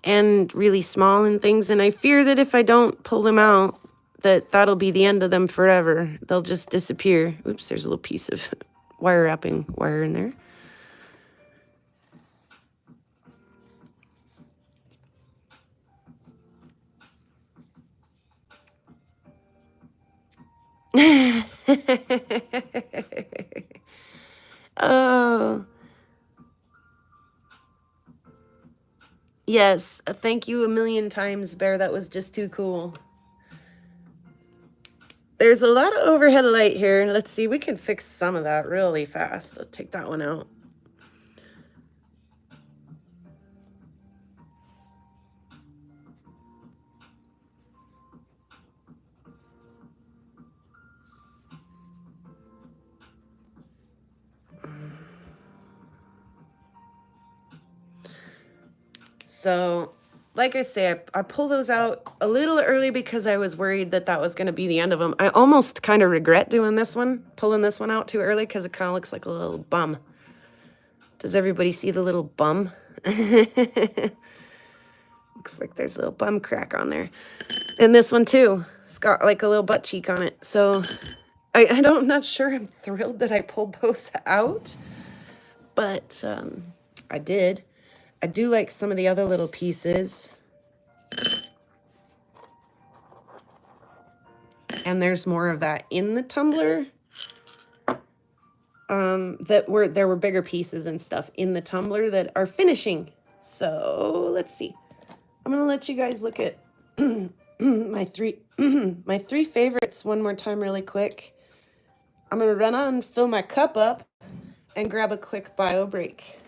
and really small and things. And I fear that if I don't pull them out, that'll be the end of them forever. They'll just disappear. Oops, there's a little piece of wire wrapping wire in there. Oh. Yes, thank you 1,000,000 times, Bear. That was just too cool. There's a lot of overhead light here. Let's see, we can fix some of that really fast. I'll take that one out. So like I say, I pull those out a little early because I was worried that that was going to be the end of them. I almost kind of regret doing this one, pulling this one out too early because it kind of looks like a little bum. Does everybody see the little bum? Looks like there's a little bum crack on there. And this one too. It's got like a little butt cheek on it. So I'm not sure I'm thrilled that I pulled those out, but I did. I do like some of the other little pieces. And there's more of that in the tumbler. There were bigger pieces and stuff in the tumbler that are finishing. So let's see. I'm gonna let you guys look at my three favorites one more time really quick. I'm gonna run on, fill my cup up, and grab a quick bio break.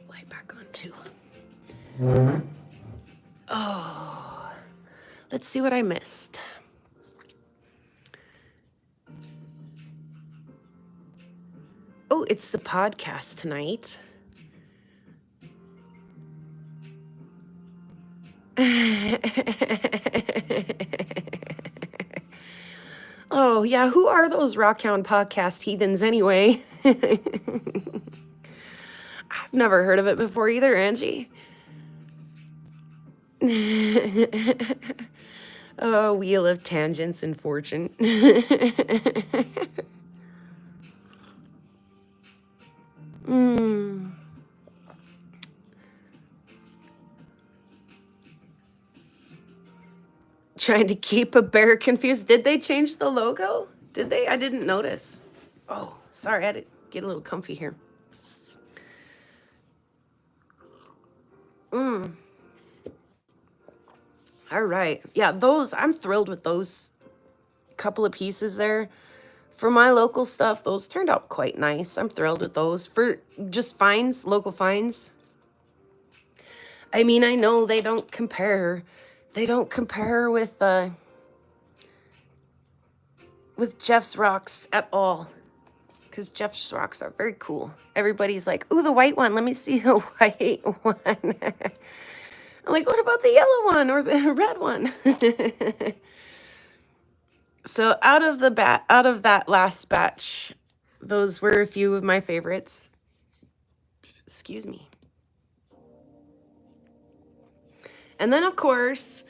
Light back on too. Oh, let's see what I missed. Oh, it's the podcast tonight. Oh, yeah, who are those Rockhound podcast heathens anyway? I've never heard of it before either, Angie. Oh, Wheel of Tangents and Fortune. Trying to keep a bear confused. Did they change the logo? Did they? I didn't notice. Oh, sorry. I had to get a little comfy here. All right. Yeah, those, I'm thrilled with those couple of pieces there. For my local stuff, those turned out quite nice. I'm thrilled with those. For just finds, local finds. I mean, I know they don't compare. They don't compare with Jeff's rocks at all. Because Jeff's rocks are very cool. Everybody's like, ooh, the white one. Let me see the white one. I'm like, what about the yellow one or the red one? So out of that last batch, those were a few of my favorites. Excuse me. And then, of course,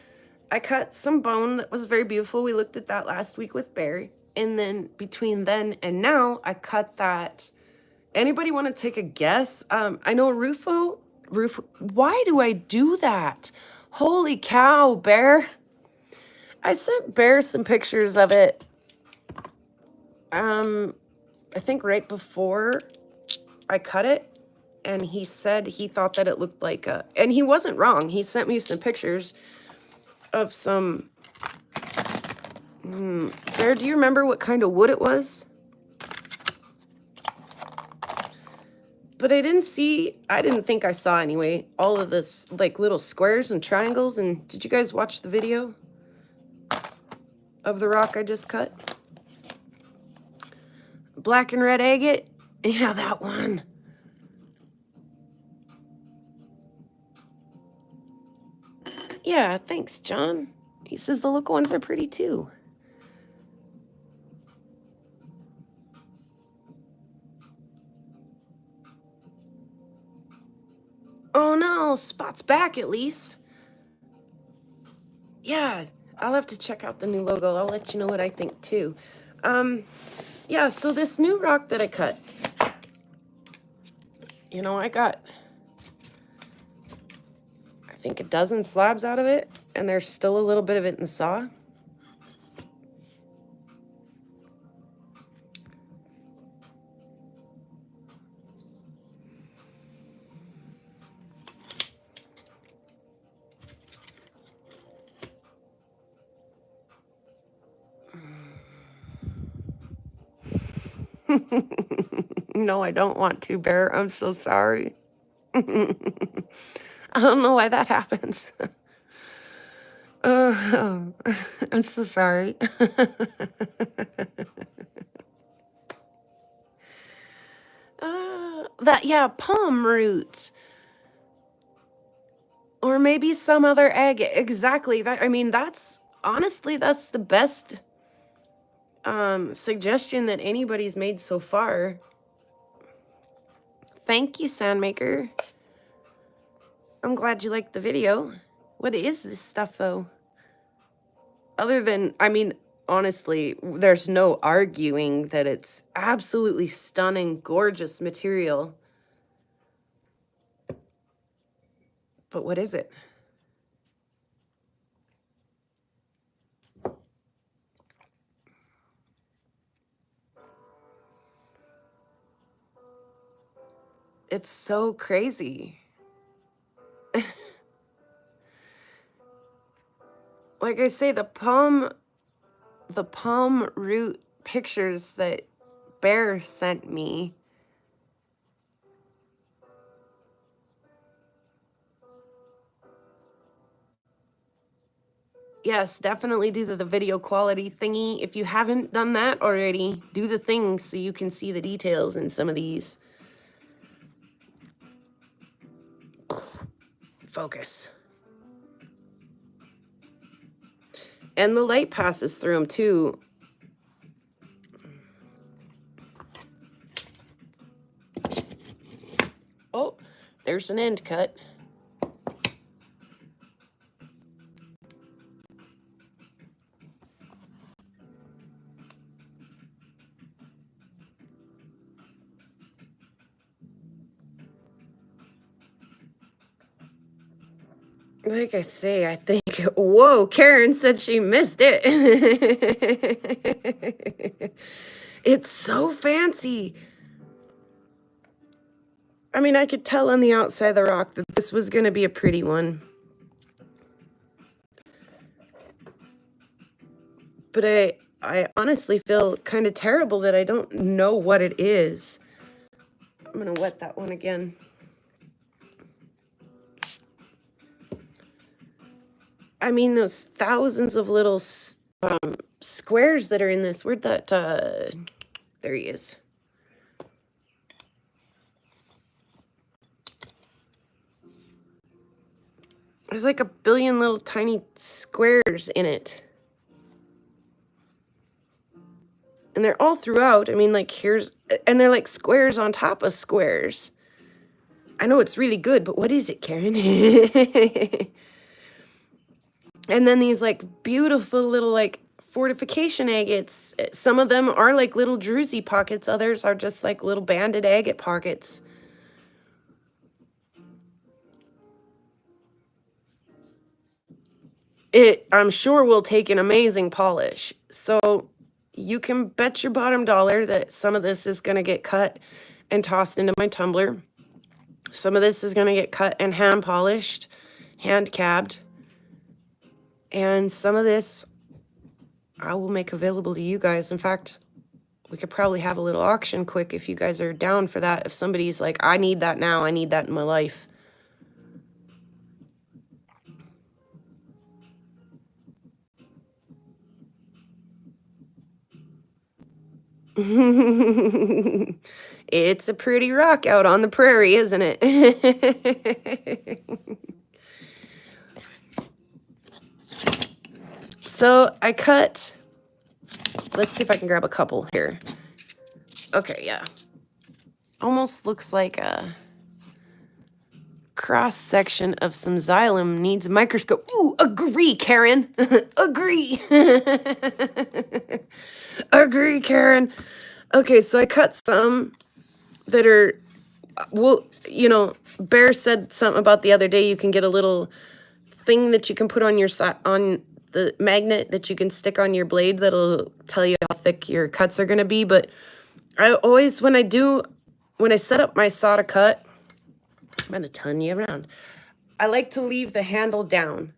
I cut some bone that was very beautiful. We looked at that last week with Barry. And then between then and now, I cut that. Anybody want to take a guess? I know Rufo, why do I do that? Holy cow, Bear. I sent Bear some pictures of it. I think right before I cut it. And he said he thought that it looked like a, and he wasn't wrong. He sent me some pictures of some, Bear, do you remember what kind of wood it was? But I didn't think I saw anyway, all of this, like little squares and triangles. And did you guys watch the video of the rock I just cut? Black and red agate? Yeah, that one. Yeah, thanks, John. He says the local ones are pretty too. Oh no, Spot's back at least. Yeah, I'll have to check out the new logo. I'll let you know what I think too. Yeah, so this new rock that I cut, you know, I got, I think, a dozen slabs out of it, and there's still a little bit of it in the saw. No, I don't want to, Bear. I'm so sorry. I don't know why that happens. I'm so sorry. Yeah, palm root. Or maybe some other egg. Exactly. That, I mean, that's, honestly, that's the best suggestion that anybody's made so far. Thank you, Sandmaker. I'm glad you liked the video. What is this stuff, though? Other than, I mean, honestly, there's no arguing that it's absolutely stunning, gorgeous material. But what is it? It's so crazy. Like I say, the palm root pictures that Bear sent me. Yes, definitely do the video quality thingy. If you haven't done that already, do the thing so you can see the details in some of these. Focus. And the light passes through them too. Oh, there's an end cut. Like I say, I think, whoa, Karen said she missed it. It's so fancy. I mean, I could tell on the outside of the rock that this was going to be a pretty one. But I honestly feel kind of terrible that I don't know what it is. I'm going to wet that one again. I mean, those thousands of little squares that are in this. Where'd that, there he is. There's like a billion little tiny squares in it. And they're all throughout. I mean, like and they're like squares on top of squares. I know it's really good, but what is it, Karen? And then these like beautiful little like fortification agates. Some of them are like little druzy pockets. Others are just like little banded agate pockets. I'm sure will take an amazing polish. So you can bet your bottom dollar that some of this is going to get cut and tossed into my tumbler. Some of this is going to get cut and hand polished, hand cabbed. And some of this I will make available to you guys. In fact, we could probably have a little auction quick if you guys are down for that. If somebody's like, I need that now, I need that in my life. It's a pretty rock out on the prairie, isn't it? So I cut, let's see if I can grab a couple here. Okay, yeah. Almost looks like a cross section of some xylem needs a microscope. Ooh, agree, Karen. Agree. Agree, Karen. Okay, so I cut some that are, well, you know, Bear said something about the other day, you can get a little thing that you can put on your on the magnet that you can stick on your blade that'll tell you how thick your cuts are going to be. But I always, when I set up my saw to cut, I'm going to turn you around. I like to leave the handle down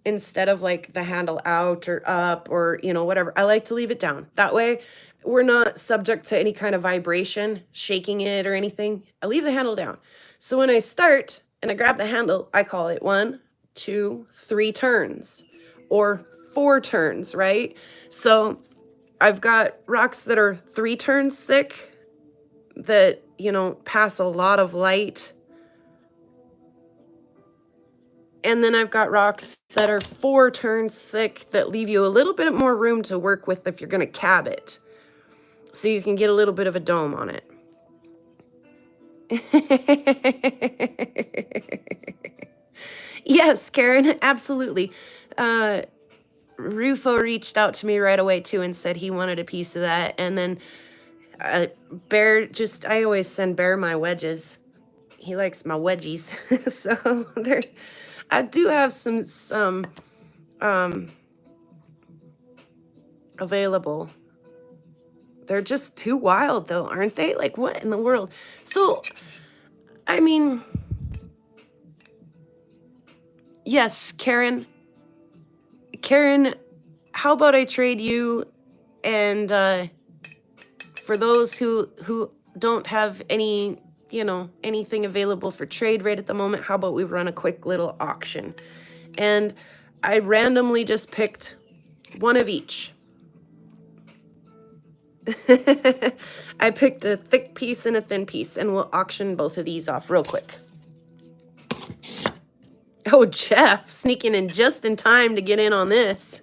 instead of like the handle out or up or, you know, whatever. I like to leave it down. That way we're not subject to any kind of vibration, shaking it or anything. I leave the handle down. So when I start and I grab the handle, I call it 1, 2, 3 turns or 4 turns, right? So I've got rocks that are 3 turns thick that, you know, pass a lot of light. And then I've got rocks that are 4 turns thick that leave you a little bit more room to work with if you're going to cab it. So you can get a little bit of a dome on it. Yes, Karen, absolutely. Rufo reached out to me right away too and said he wanted a piece of that. And then Bear, I always send Bear my wedges. He likes my wedgies. So I do have some available. They're just too wild though, aren't they? Like, what in the world? So, I mean, yes, Karen, how about I trade you, and for those who don't have any, you know, anything available for trade right at the moment, how about we run a quick little auction? And I randomly just picked one of each. I picked a thick piece and a thin piece, and we'll auction both of these off real quick. Oh, Jeff, sneaking in just in time to get in on this.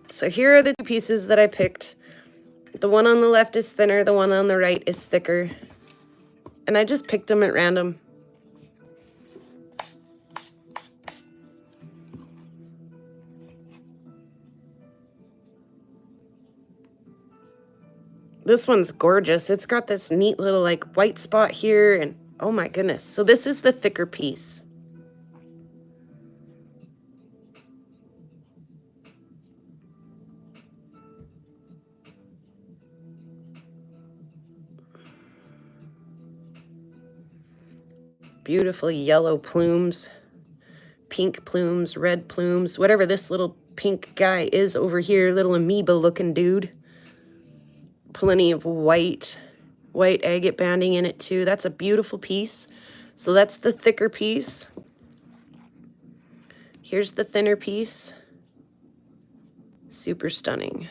So here are the 2 pieces that I picked. The one on the left is thinner, the one on the right is thicker. And I just picked them at random. This one's gorgeous. It's got this neat little like white spot here, and oh my goodness. So this is the thicker piece. Beautiful yellow plumes. pink plumes, red plumes, whatever this little pink guy is over here, little amoeba looking dude. Plenty of white agate banding in it too. That's a beautiful piece. So that's the thicker piece. Here's the thinner piece. Super stunning.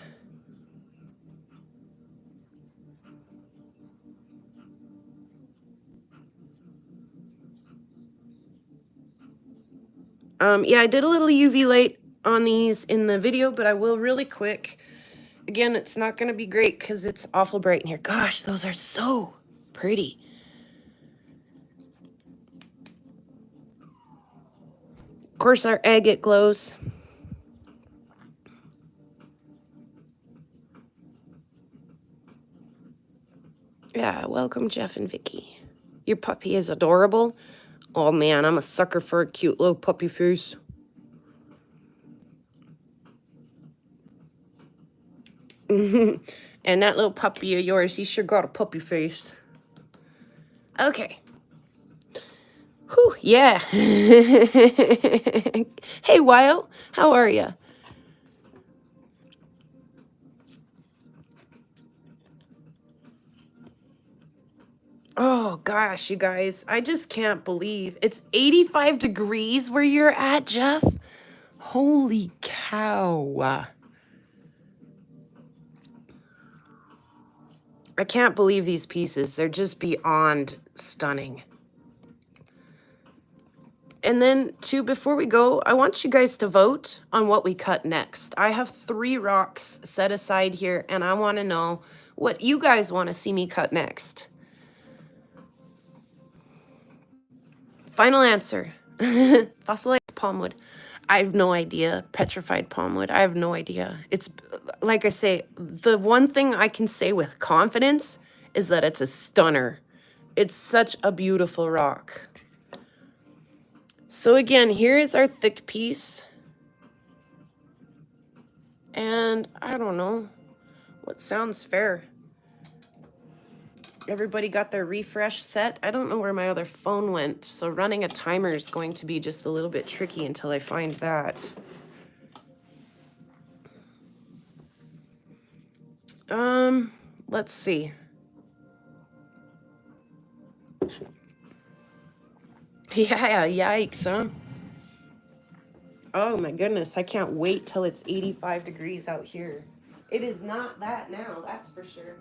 Yeah, I did a little UV light on these in the video, but I will really quick. Again, it's not going to be great because it's awful bright in here. Gosh, those are so pretty. Of course, our agate glows. Yeah, welcome, Jeff and Vicky. Your puppy is adorable. Oh, man, I'm a sucker for a cute little puppy face. And that little puppy of yours, he sure got a puppy face. Okay. Whew, yeah. Hey, Wyo, how are you? Oh, gosh, you guys, I just can't believe it's 85 degrees where you're at, Jeff. Holy cow. I can't believe these pieces. They're just beyond stunning. And then, too, before we go, I want you guys to vote on what we cut next. I have 3 rocks set aside here, and I want to know what you guys want to see me cut next. Final answer. Fossilized palmwood. I have no idea. Petrified palmwood. I have no idea. It's, like I say, the one thing I can say with confidence is that it's a stunner. It's such a beautiful rock. So again, here is our thick piece. And I don't know what sounds fair. Everybody got their refresh set. I don't know where my other phone went, so running a timer is going to be just a little bit tricky until I find that. Let's see. Yeah, yikes, huh? Oh my goodness, I can't wait till it's 85 degrees out here. It is not that now, that's for sure.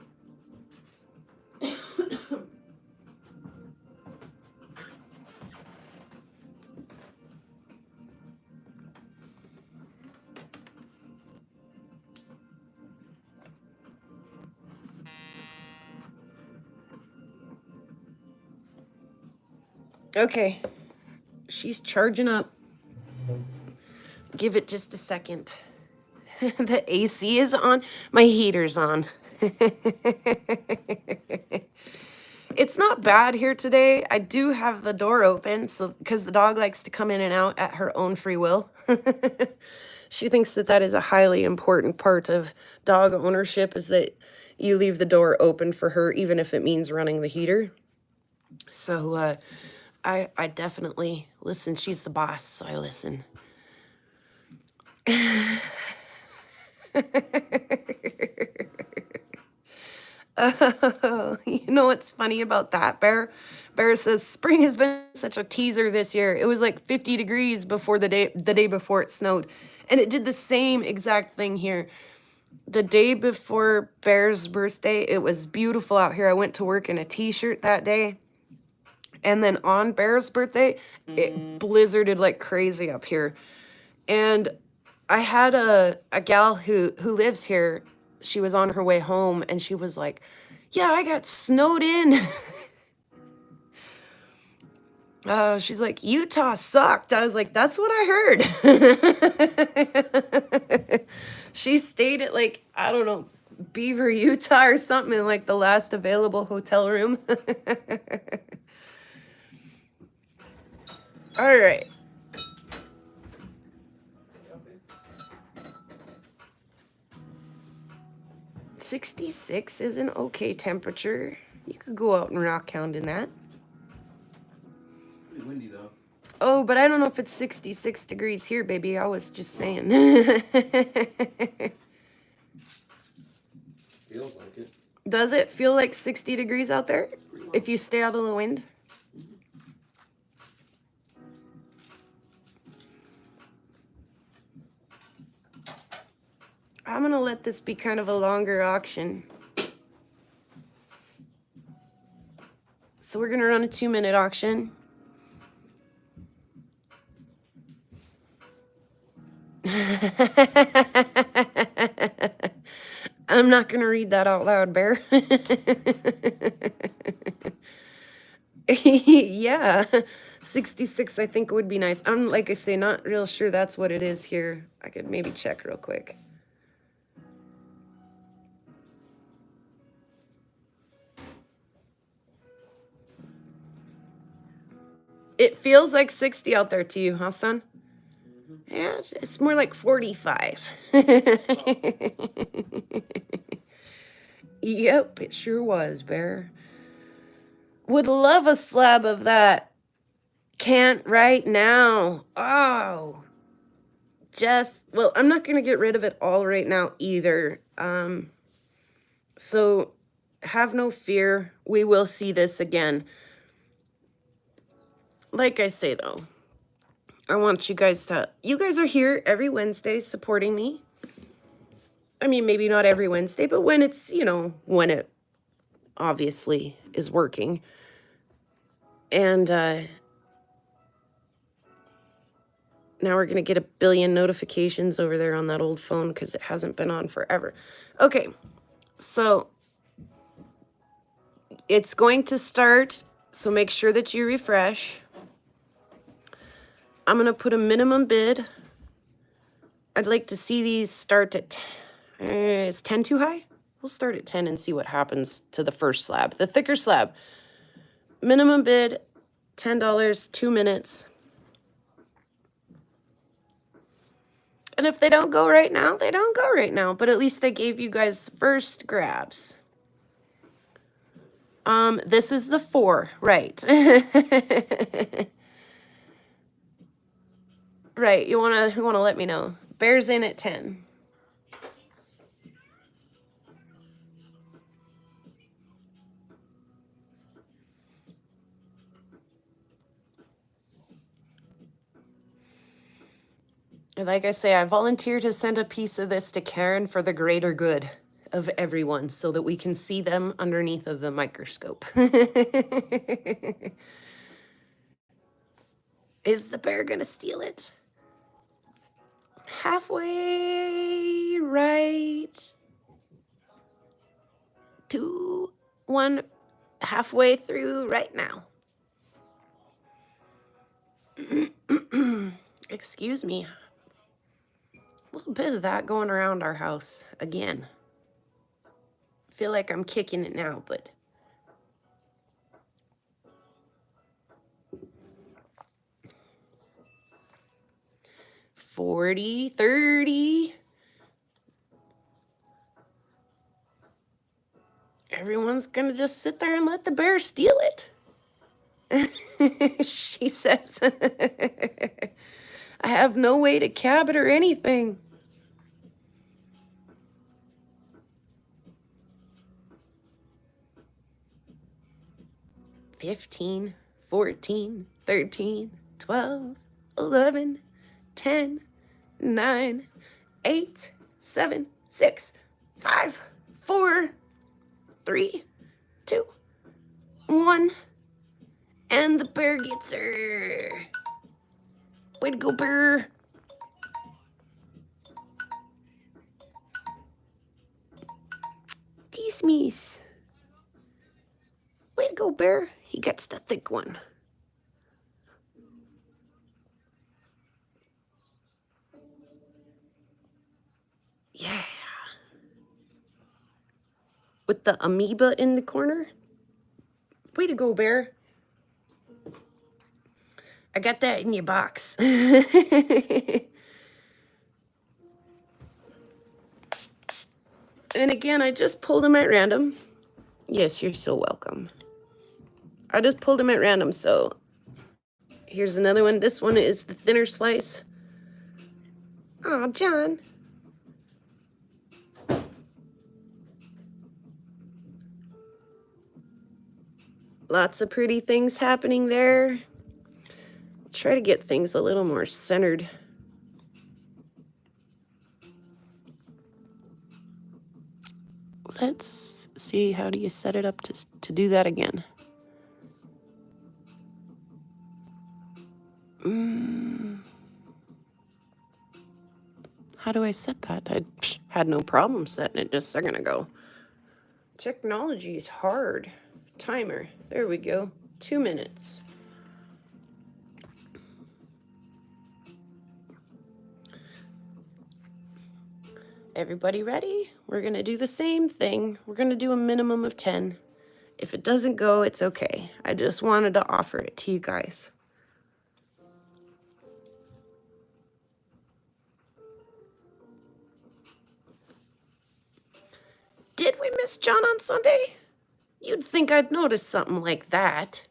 Okay, she's charging up. Give it just a second. The AC is on. My heater's on. It's not bad here today. I do have the door open, so because the dog likes to come in and out at her own free will. She thinks that that is a highly important part of dog ownership, is that you leave the door open for her, even if it means running the heater. So I definitely listen. She's the boss, so I listen. Oh, you know what's funny about that, Bear? Bear says spring has been such a teaser this year. It was like 50 degrees before the day before it snowed, and it did the same exact thing here. The day before Bear's birthday, it was beautiful out here. I went to work in a t-shirt that day. And then on Bear's birthday, it blizzarded like crazy up here. And I had a gal who lives here. She was on her way home and she was like, yeah, I got snowed in. She's like, Utah sucked. I was like, that's what I heard. She stayed at like, I don't know, Beaver, Utah or something in like the last available hotel room. All right. '66 is an okay temperature. You could go out and rock hound in that. It's pretty windy though. Oh, but I don't know if it's 66 degrees here, baby. I was just saying. Feels like it. Does it feel like 60 degrees out there if you stay out of the wind? I'm going to let this be kind of a longer auction. So we're going to run a 2-minute auction. I'm not going to read that out loud, Bear. Yeah, 66 I think would be nice. I'm, like I say, not real sure that's what it is here. I could maybe check real quick. It feels like 60 out there to you, huh, son? Yeah, it's more like 45. Yep, it sure was, Bear. Would love a slab of that. Can't right now. Oh. Jeff, well, I'm not going to get rid of it all right now either. So have no fear. We will see this again. Like I say, though, I want you guys are here every Wednesday supporting me. I mean, maybe not every Wednesday, but when it's, when it obviously is working. And now we're going to get a billion notifications over there on that old phone because it hasn't been on forever. Okay, so it's going to start, so make sure that you refresh. I'm going to put a minimum bid. I'd like to see these start at 10. Is 10 too high? We'll start at 10 and see what happens to the first slab. The thicker slab. Minimum bid, $10, 2 minutes. And if they don't go right now, they don't go right now. But at least I gave you guys first grabs. This is the 4, right. Right, you wanna let me know. Bear's in at 10. And like I say, I volunteer to send a piece of this to Karen for the greater good of everyone so that we can see them underneath of the microscope. Is the bear gonna steal it? Halfway right. 2, 1, halfway through right now. Excuse me. A little bit of that going around our house again. Feel like I'm kicking it now, but $40, $30. Everyone's gonna just sit there and let the bear steal it. She says, I have no way to cab it or anything. $15, $14, $13, $12, $11, $10, $9, $8, $7, $6, $5, $4, $3, $2, $1, and the bear gets her. Way to go, bear. Dismiss. Way to go, bear. He gets the thick one. Yeah. With the amoeba in the corner. Way to go, bear. I got that in your box. And again, I just pulled them at random. Yes, you're so welcome. I just pulled them at random, so Here's another one. This one is the thinner slice. Oh, John. Lots of pretty things happening there. Try to get things a little more centered. Let's see, how do you set it up to do that again? How do I set that? I had no problem setting it just a second ago. Technology is hard. Timer. There we go. 2 minutes. Everybody ready? We're going to do the same thing. We're going to do a minimum of 10. If it doesn't go, it's okay. I just wanted to offer it to you guys. Did we miss John on Sunday? You'd think I'd notice something like that.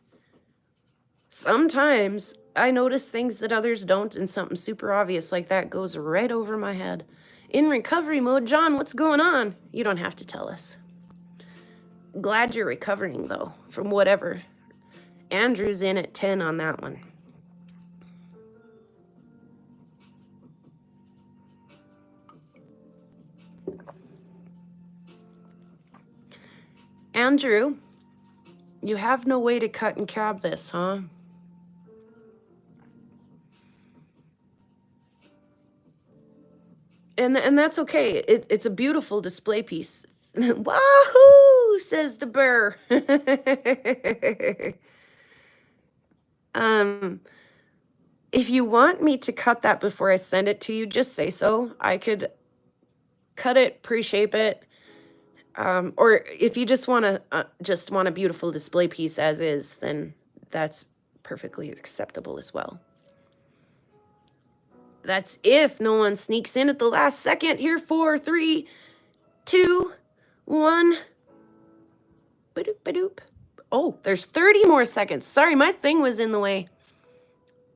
Sometimes I notice things that others don't, and something super obvious like that goes right over my head. In recovery mode, John, what's going on? You don't have to tell us. Glad you're recovering, though, from whatever. Andrew's in at 10 on that one. Andrew, you have no way to cut and cab this, huh? And that's okay. It's a beautiful display piece. Wahoo, says the bear. If you want me to cut that before I send it to you, just say so. I could cut it, pre-shape it. Or if you just want a beautiful display piece as is, then that's perfectly acceptable as well. That's if no one sneaks in at the last second. Here, 4, 3, 2, 1. Ba-doop, ba-doop. Oh, there's 30 more seconds. Sorry, my thing was in the way.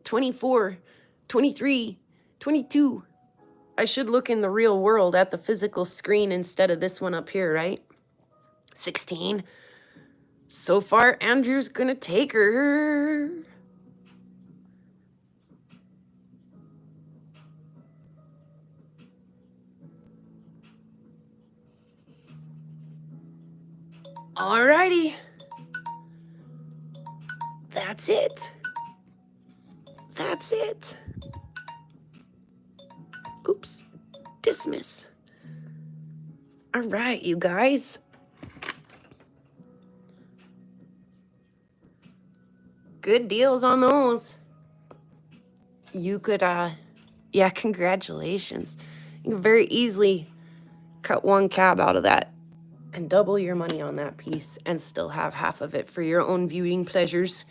24, 23, 22. I should look in the real world at the physical screen instead of this one up here, right? 16. So far, Andrew's gonna take her. Alrighty. That's it. That's it. Oops. Dismiss. All right, you guys. Good deals on those. You could, yeah, congratulations. You can very easily cut one cab out of that and double your money on that piece and still have half of it for your own viewing pleasures.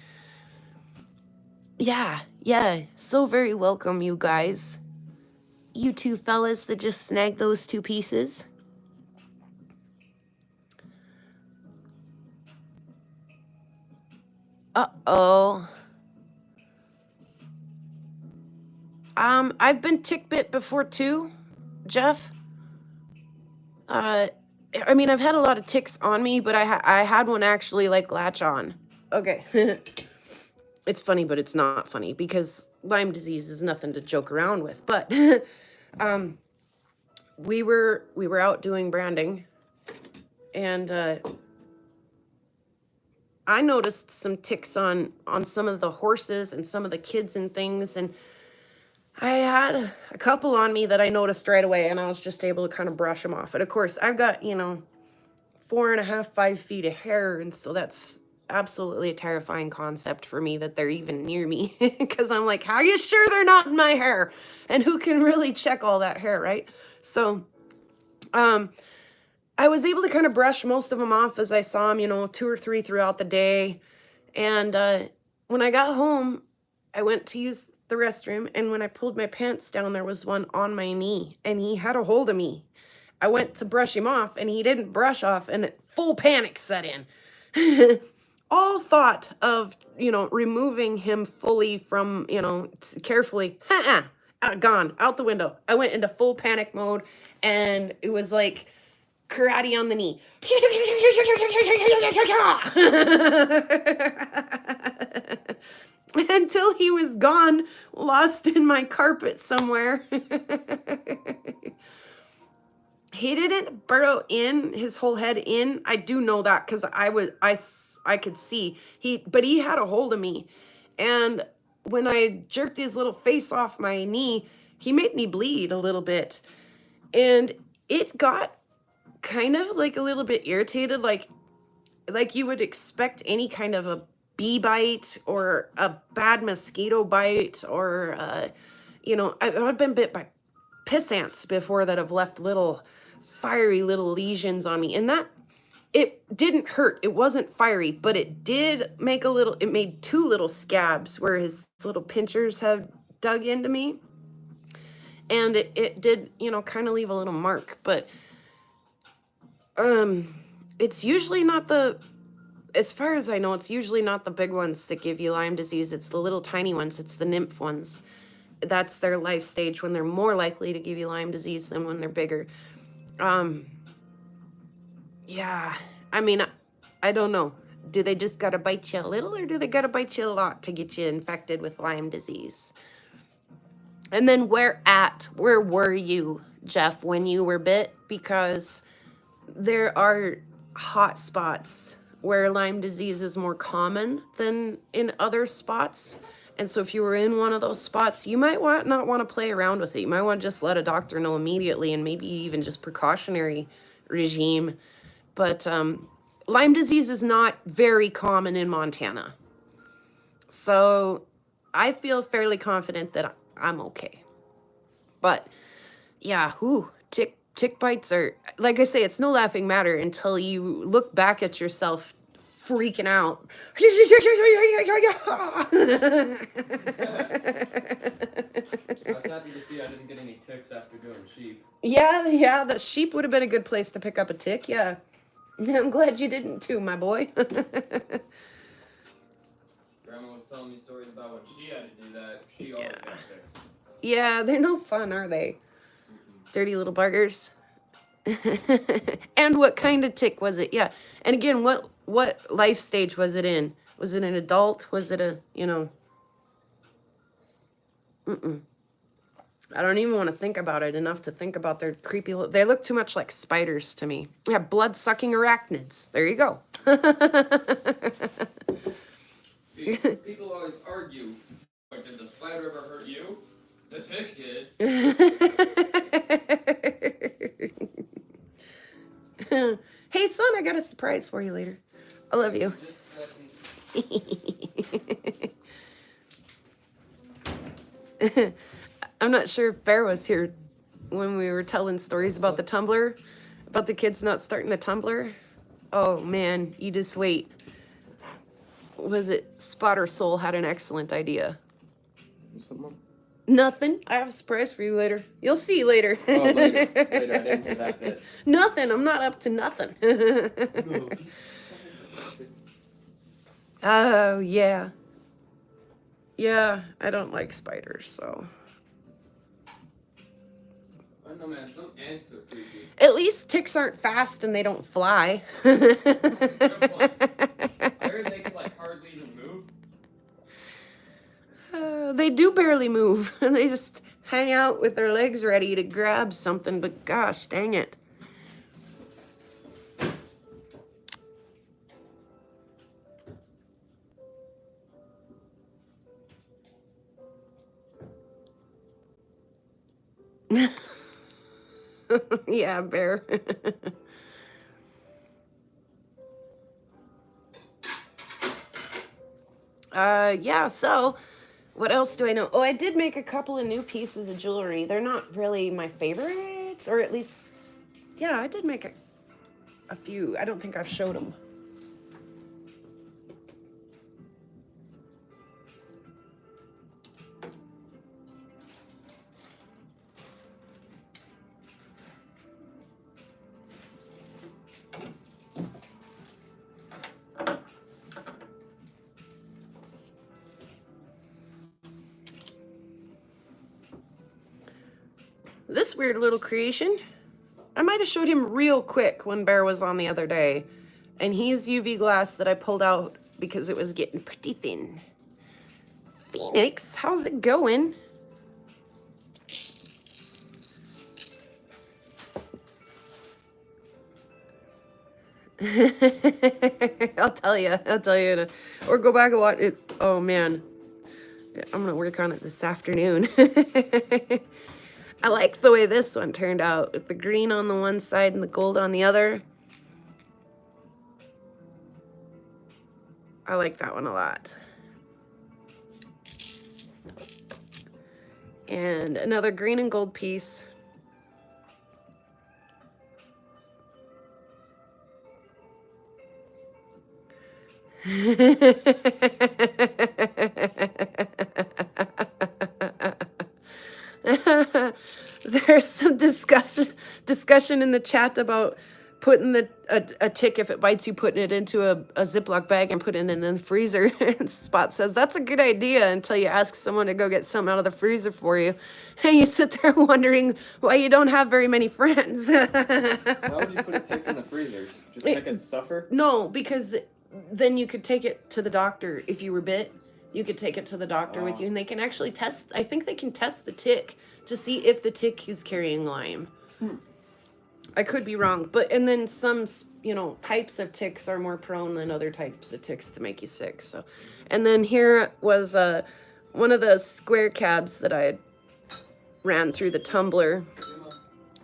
Yeah, so very welcome, you guys. You two fellas that just snagged those 2 pieces. Uh-oh. I've been tick bit before too, Jeff. I mean, I've had a lot of ticks on me, but I had one actually like latch on. Okay. It's funny, but it's not funny because Lyme disease is nothing to joke around with. But we were out doing branding, and I noticed some ticks on some of the horses and some of the kids and things, and I had a couple on me that I noticed right away, and I was just able to kind of brush them off. And of course, I've got, 4.5, 5 feet of hair, and so that's absolutely a terrifying concept for me that they're even near me, because I'm like, how are you sure they're not in my hair? And who can really check all that hair, right? So I was able to kind of brush most of them off as I saw them, 2 or 3 throughout the day. And when I got home, I went to use the restroom, and when I pulled my pants down, there was one on my knee, and he had a hold of me. I went to brush him off, and he didn't brush off, and full panic set in. all thought of, removing him fully from, carefully, gone, out the window. I went into full panic mode, and it was like karate on the knee. Until he was gone, lost in my carpet somewhere. He didn't burrow in his whole head in. I do know that because I could see but he had a hold of me, and when I jerked his little face off my knee, he made me bleed a little bit, and it got kind of like a little bit irritated, like you would expect any kind of a bee bite or a bad mosquito bite, or I've been bit by piss ants before that have left little fiery little lesions on me, and that it didn't hurt. It wasn't fiery, but it did make it made 2 little scabs where his little pinchers have dug into me, and it did, kind of leave a little mark. But it's usually not as far as I know, it's usually not the big ones that give you Lyme disease. It's the little tiny ones. It's the nymph ones. That's their life stage when they're more likely to give you Lyme disease than when they're bigger. Yeah, I mean, I don't know. Do they just gotta bite you a little, or do they gotta bite you a lot to get you infected with Lyme disease? And then where were you, Jeff, when you were bit? Because there are hot spots where Lyme disease is more common than in other spots. And so if you were in one of those spots, you might not want to play around with it. You might want to just let a doctor know immediately, and maybe even just precautionary regime. But Lyme disease is not very common in Montana. So I feel fairly confident that I'm okay. But yeah, tick bites are, like I say, it's no laughing matter until you look back at yourself freaking out. I was happy to see I didn't get any ticks after doing sheep. Yeah, the sheep would have been a good place to pick up a tick, yeah. I'm glad you didn't too, my boy. Grandma was telling me stories about when she had to do that. She always got ticks. Yeah, they're no fun, are they? Dirty little buggers. And what kind of tick was it? Yeah. And again, what life stage was it in? Was it an adult? Was it a, I don't even want to think about it enough to think about their creepy, they look too much like spiders to me. Yeah, blood-sucking arachnids. There you go. See, people always argue, like, did the spider ever hurt you? The tick did. Hey, son, I got a surprise for you later. I love you. I'm not sure if Bear was here when we were telling stories about the tumbler, about the kids not starting the tumbler. Oh, man, you just wait. Was it Spotter Soul had an excellent idea? Something? Nothing. I have a surprise for you later. You'll see later. Oh, later. I didn't hear that bit. Nothing. I'm not up to nothing. Oh, yeah. Yeah, I don't like spiders, so. I don't know, man. Some ants are creepy. At least ticks aren't fast and they don't fly. I heard they could, like, hardly even move. They do barely move. They just hang out with their legs ready to grab something, but gosh, dang it. Yeah, Bear. Yeah, so what else do I know? Oh, I did make a couple of new pieces of jewelry. They're not really my favorites, or at least, yeah, I did make a few. I don't think I've showed them. this weird little creation. I might have showed him real quick when Bear was on the other day. And he's UV glass that I pulled out because it was getting pretty thin. Phoenix, how's it going? I'll tell you, or go back and watch it. Oh man, I'm gonna work on it this afternoon. I like the way this one turned out with the green on the one side and the gold on the other. I like that one a lot. And another green and gold piece. There's some discussion in the chat about putting a tick, if it bites you, putting it into a Ziploc bag and putting it in the freezer. And Spot says that's a good idea until you ask someone to go get something out of the freezer for you, and you sit there wondering why you don't have very many friends. Why would you put a tick in the freezer? Just make it suffer? No, because then you could take it to the doctor if you were bit. You could take it to the doctor with you, and they can actually test. I think they can test the tick to see if the tick is carrying Lyme. I could be wrong, and then some, types of ticks are more prone than other types of ticks to make you sick. So, and then here was one of the square cabs that I had ran through the tumbler.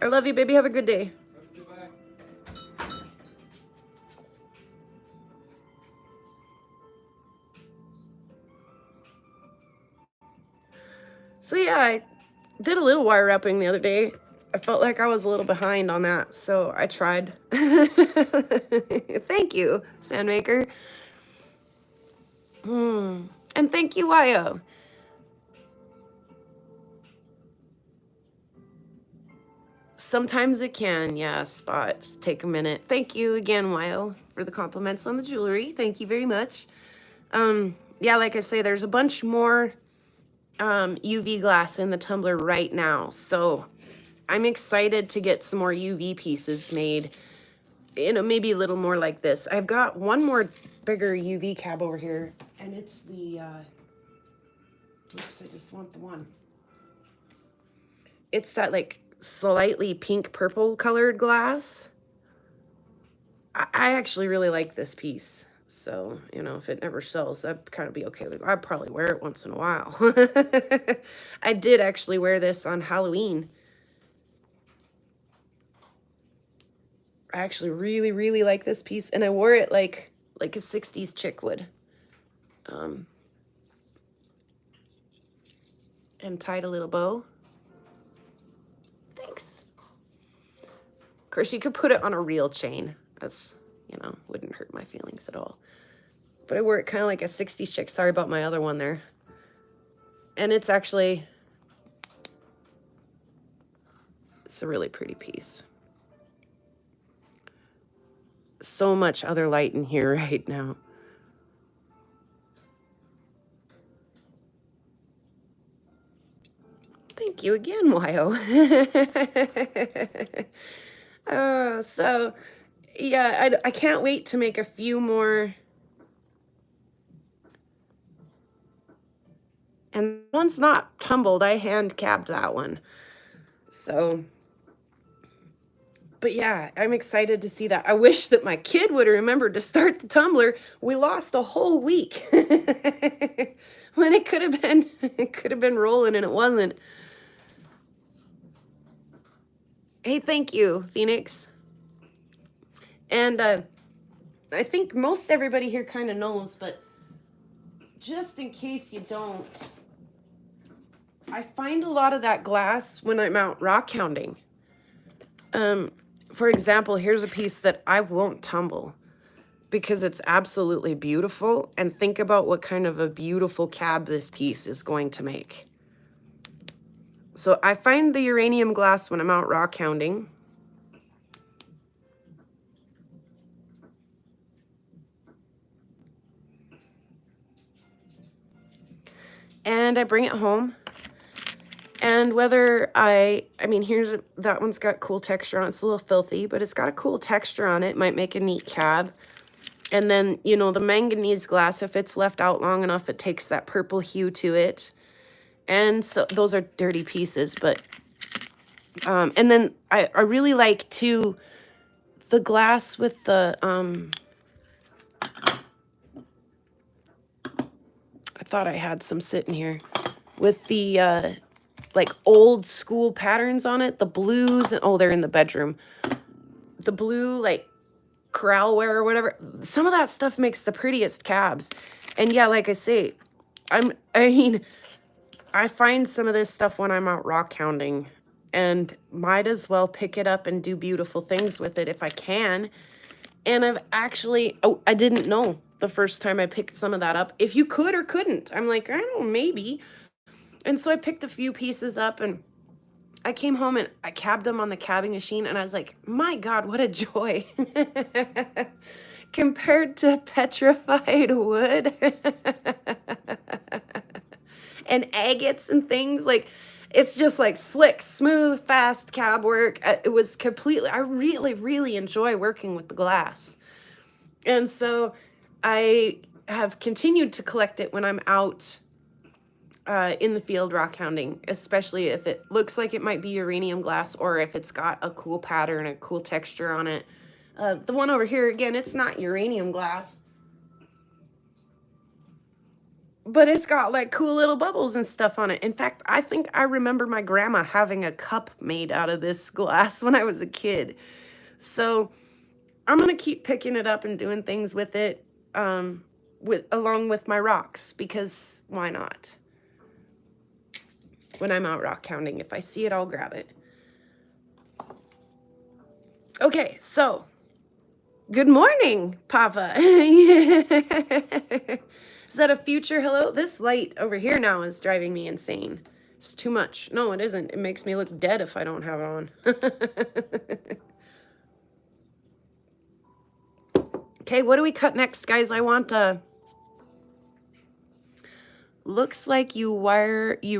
I love you, baby. Have a good day. So yeah, I did a little wire wrapping the other day. I felt like I was a little behind on that, so I tried. Thank you, Sandmaker. And thank you, Wyo. Sometimes it can, yeah, Spot. Take a minute. Thank you again, Wyo, for the compliments on the jewelry. Thank you very much. Yeah, like I say, there's a bunch more UV glass in the tumbler right now, so I'm excited to get some more UV pieces made, maybe a little more like this. I've got one more bigger UV cab over here, and it's the oops, I just want the one. It's that like slightly pink purple colored glass. I actually really like this piece. So, if it never sells, that'd kind of be okay. I'd probably wear it once in a while. I did actually wear this on Halloween. I actually really, really like this piece, and I wore it like a 60s chick would. And tied a little bow. Thanks. Of course, you could put it on a real chain. That's, wouldn't hurt my feelings at all. But I wore it kind of like a 60s chick. Sorry about my other one there. And it's a really pretty piece. So much other light in here right now. Thank you again, Wyo. So, yeah, I can't wait to make a few more. And one's not tumbled. I hand cabbed that one. So, but yeah, I'm excited to see that. I wish that my kid would have remembered to start the tumbler. We lost a whole week when it could have been rolling, and it wasn't. Hey, thank you, Phoenix. And I think most everybody here kind of knows, but just in case you don't, I find a lot of that glass when I'm out rock hounding. For example, here's a piece that I won't tumble because it's absolutely beautiful. And think about what kind of a beautiful cab this piece is going to make. So I find the uranium glass when I'm out rock hounding. And I bring it home And whether I mean, that one's got cool texture on it. It's a little filthy, but it's got a cool texture on it. Might make a neat cab. And then, you know, the manganese glass, if it's left out long enough, it takes that purple hue to it. And so those are dirty pieces, but, and then I really like too, the glass with the, I thought I had some sitting here with the, like old school patterns on it, the blues, and oh, they're in the bedroom. The blue, like corralware or whatever. Some of that stuff makes the prettiest cabs. And yeah, like I say, I mean, I find some of this stuff when I'm out rock hounding and might as well pick it up and do beautiful things with it if I can. And I've actually, oh, I didn't know the first time I picked some of that up if you could or couldn't. I'm like, I don't know, maybe. And so I picked a few pieces up and I came home and I cabbed them on the cabbing machine and I was like, my God, what a joy. Compared to petrified wood and agates and things, like, it's just like slick, smooth, fast cab work. It was completely, I really, really enjoy working with the glass. And so I have continued to collect it when I'm out in the field rock hounding, especially if it looks like it might be uranium glass or if it's got a cool pattern, a cool texture on it. The one over here, again, it's not uranium glass, but it's got like cool little bubbles and stuff on it. In fact, I think I remember my grandma having a cup made out of this glass when I was a kid. So I'm going to keep picking it up and doing things with it along with my rocks, because why not? When I'm out rock hounding, if I see it, I'll grab it. Okay, so good morning, Papa. Is that a future hello? This light over here now is driving me insane. It's too much. No, it isn't. It makes me look dead if I don't have it on. Okay, what do we cut next, guys? I want looks like you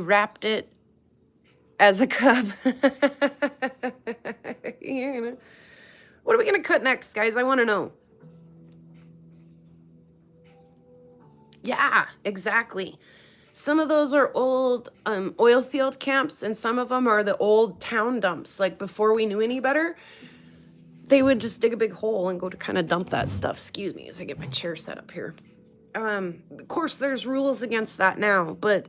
wrapped it as a cub. What are we gonna cut next, guys? I want to know. Yeah, exactly. Some of those are old oil field camps, and some of them are the old town dumps. Like before we knew any better, they would just dig a big hole and go to kind of dump that stuff. Excuse me as I get my chair set up here. Of course, there's rules against that now, but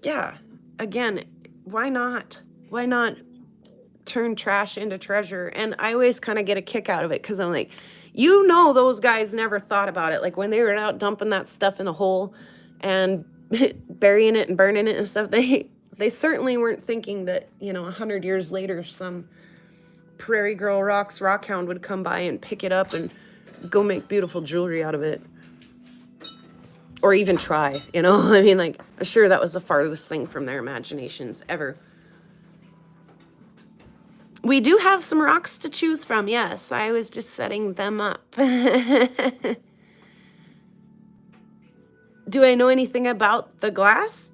yeah, again, why not? Why not turn trash into treasure? And I always kind of get a kick out of it because I'm like, you know, those guys never thought about it. Like when they were out dumping that stuff in the hole and burying it and burning it and stuff, they certainly weren't thinking that, you know, 100 years later, some PrairieGirlRocks rock hound would come by and pick it up and go make beautiful jewelry out of it. Or even try, you know? I mean, like, I'm sure that was the farthest thing from their imaginations ever. We do have some rocks to choose from, yes. I was just setting them up. Do I know anything about the glass?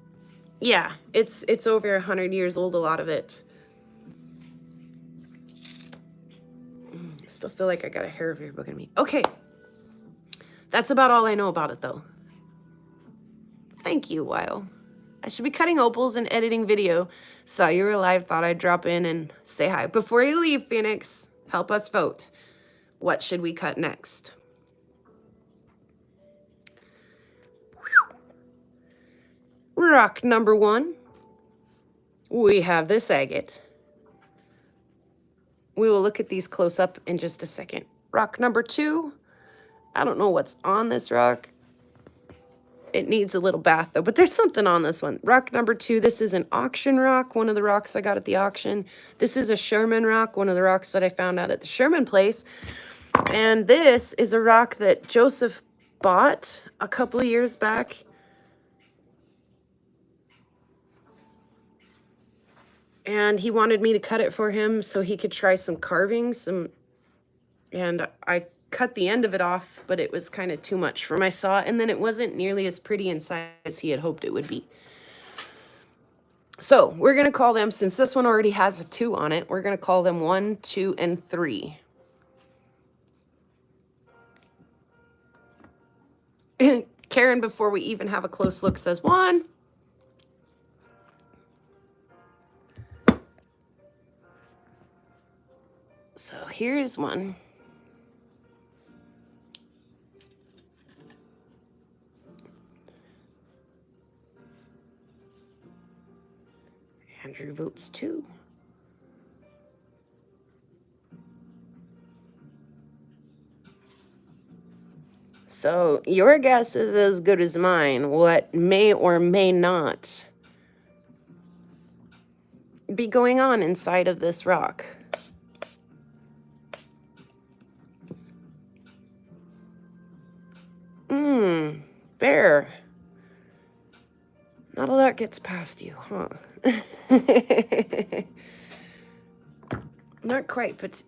Yeah, it's over 100 years old, a lot of it. I still feel like I got a hair of your book in me. Okay. That's about all I know about it, though. Thank you, Weil. I should be cutting opals and editing video. Saw you were alive, thought I'd drop in and say hi. Before you leave, Phoenix, help us vote. What should we cut next? Rock number 1. We have this agate. We will look at these close up in just a second. Rock number 2. I don't know what's on this rock. It needs a little bath though, but there's something on this one. Rock number 2, this is an auction rock, one of the rocks I got at the auction. This is a Sherman rock, one of the rocks that I found out at the Sherman place. And this is a rock that Joseph bought a couple of years back. And he wanted me to cut it for him so he could try some carving. And I cut the end of it off, but it was kind of too much for my saw. And then it wasn't nearly as pretty inside as he had hoped it would be. So we're going to call them, since this one already has a 2 on it, we're going to call them 1, 2, and 3. Karen, before we even have a close look, says 1. So here's 1. Andrew votes 2. So your guess is as good as mine. What may or may not be going on inside of this rock? Bear. Not a lot gets past you, huh? Not quite, but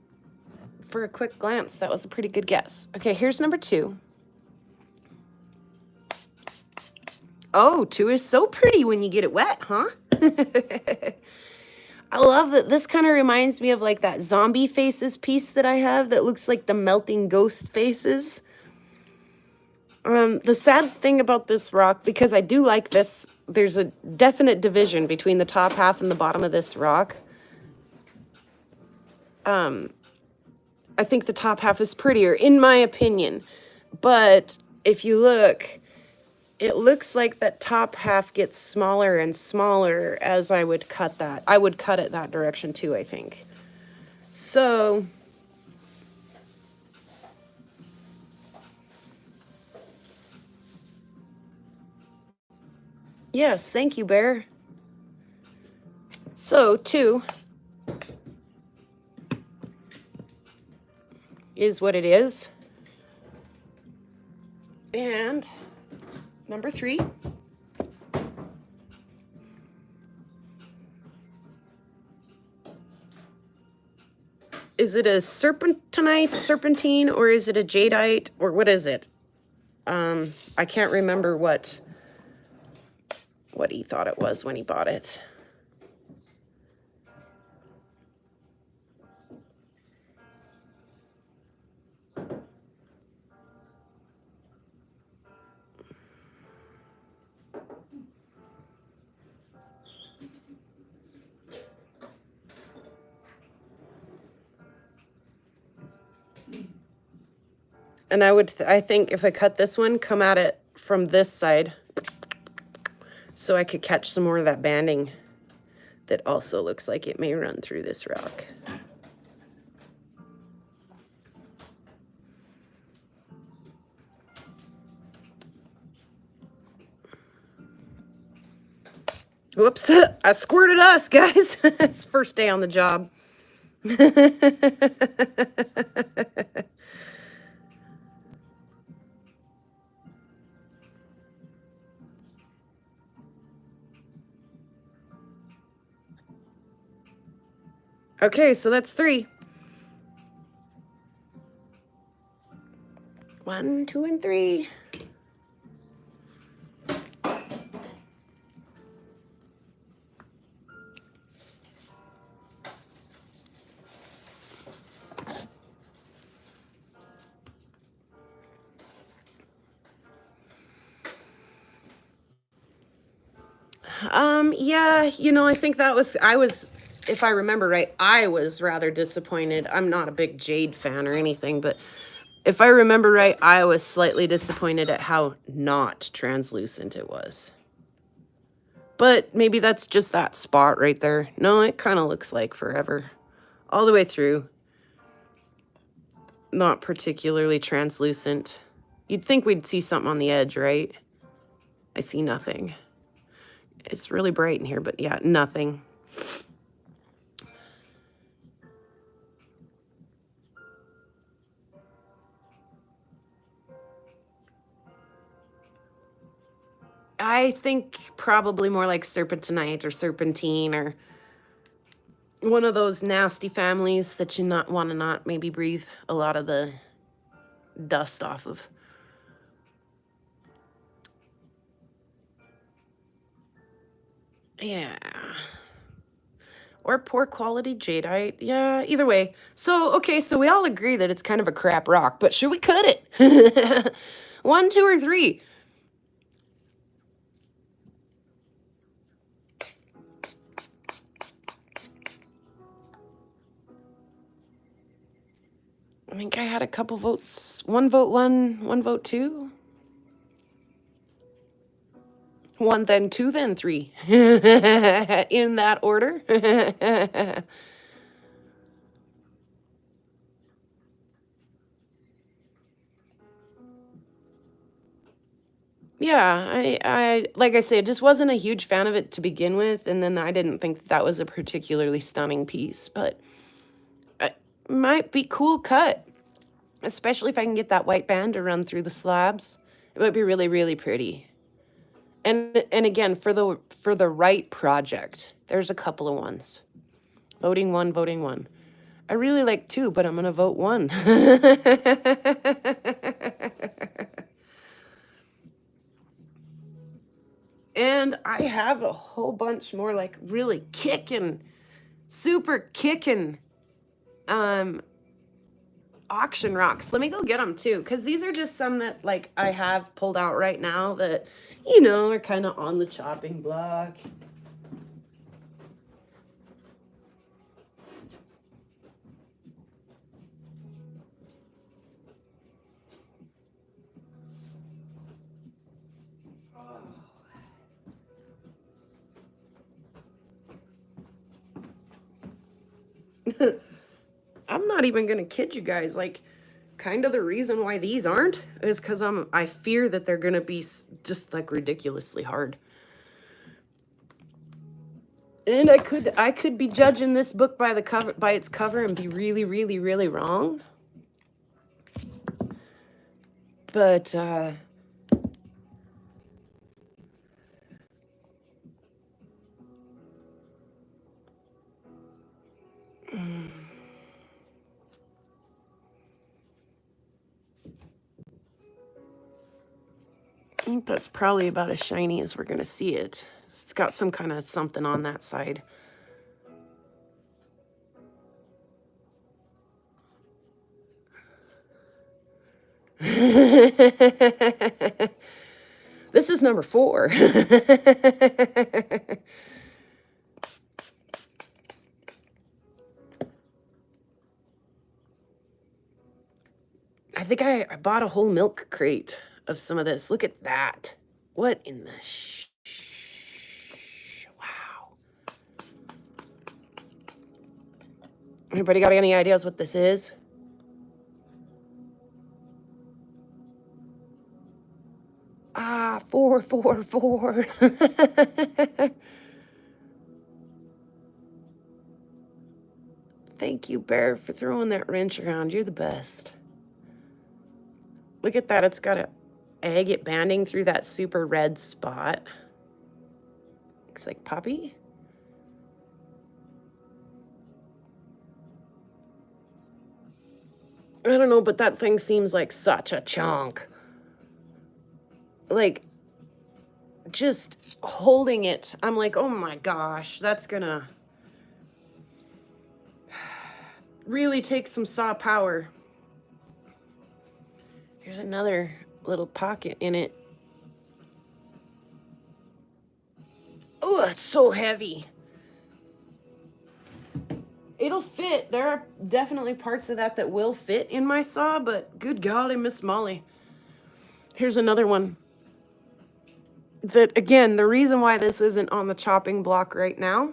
for a quick glance, that was a pretty good guess. Okay, here's number 2. Oh, 2 is so pretty when you get it wet, huh? I love that. This kind of reminds me of like that zombie faces piece that I have that looks like the melting ghost faces. The sad thing about this rock, because I do like this, there's a definite division between the top half and the bottom of this rock. I think the top half is prettier, in my opinion. But if you look, it looks like that top half gets smaller and smaller as I would cut that. I would cut it that direction too, I think. So yes, thank you, Bear. So 2 is what it is. And number 3. Is it a serpentine, or is it a jadeite, or what is it? I can't remember what he thought it was when he bought it. And I think if I cut this one, come at it from this side, so I could catch some more of that banding that also looks like it may run through this rock. Whoops, I squirted us, guys. It's first day on the job. Okay, so that's 3. 1, 2, and 3. Yeah, I think if I remember right, I was rather disappointed. I'm not a big jade fan or anything, but if I remember right, I was slightly disappointed at how not translucent it was. But maybe that's just that spot right there. No, it kind of looks like forever. All the way through. Not particularly translucent. You'd think we'd see something on the edge, right? I see nothing. It's really bright in here, but yeah, nothing. I think probably more like serpentinite or serpentine or one of those nasty families that you not want to not maybe breathe a lot of the dust off of. Yeah. Or poor quality jadeite. Yeah, either way. So, okay, so we all agree that it's kind of a crap rock, but should we cut it? 1, 2, or 3? I think I had a couple votes. 1 vote 1, 1 vote 2. 1, then 2, then 3. In that order. Yeah, I like I said, just wasn't a huge fan of it to begin with, and then I didn't think that was a particularly stunning piece, but it might be cool cut, especially if I can get that white band to run through the slabs. It might be really, really pretty. And again, for the right project, there's a couple of ones. Voting 1, voting 1. I really like 2, but I'm gonna vote 1. And I have a whole bunch more like really kicking, super kicking auction rocks. Let me go get them too, because these are just some that like I have pulled out right now that, you know, are kind of on the chopping block. I'm not even gonna kid you guys. Like, kind of the reason why these aren't is because I fear that they're gonna be just like ridiculously hard. And I could be judging this book by the cover, by its cover, and be really, really, really wrong. But I think that's probably about as shiny as we're gonna see it. It's got some kind of something on that side. This is number 4. I think I bought a whole milk crate of some of this. Look at that. What in the wow. Anybody got any ideas what this is? Ah, 4, 4, 4. Thank you, Bear, for throwing that wrench around. You're the best. Look at that. It's got a agate banding through that super red spot. Looks like poppy. I don't know, but that thing seems like such a chunk. Like, just holding it, I'm like, oh my gosh, that's gonna really take some saw power. Here's another little pocket in it. Oh, it's so heavy. It'll fit. There are definitely parts of that will fit in my saw, but good golly, Miss Molly. Here's another one. That, again, the reason why this isn't on the chopping block right now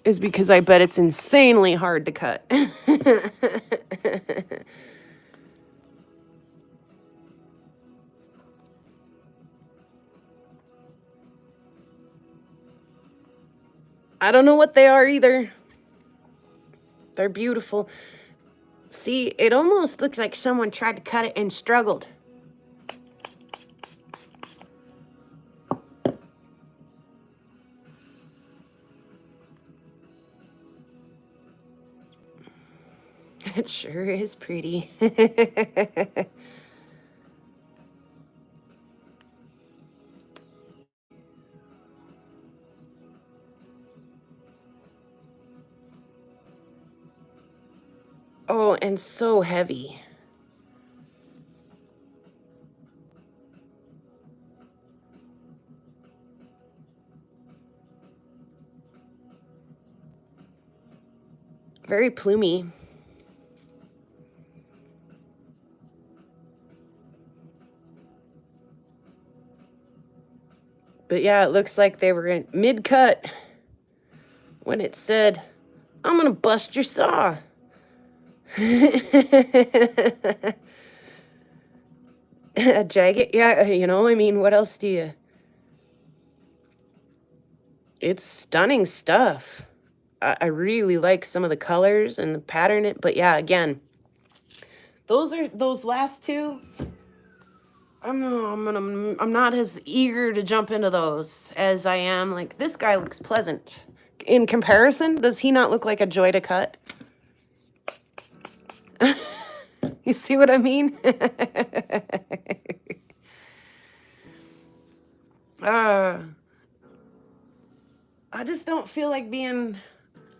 is because I bet it's insanely hard to cut. I don't know what they are either. They're beautiful. See, it almost looks like someone tried to cut it and struggled. It sure is pretty. and so heavy. Very plumy. But yeah, it looks like they were in mid-cut when it said, I'm gonna bust your saw. A jagged, yeah, you know, I mean, what else do you... It's stunning stuff. I really like some of the colors and the pattern, but yeah, again, those last two, I'm not as eager to jump into those as I am, like, this guy looks pleasant. In comparison, does he not look like a joy to cut? You see what I mean? I just don't feel like being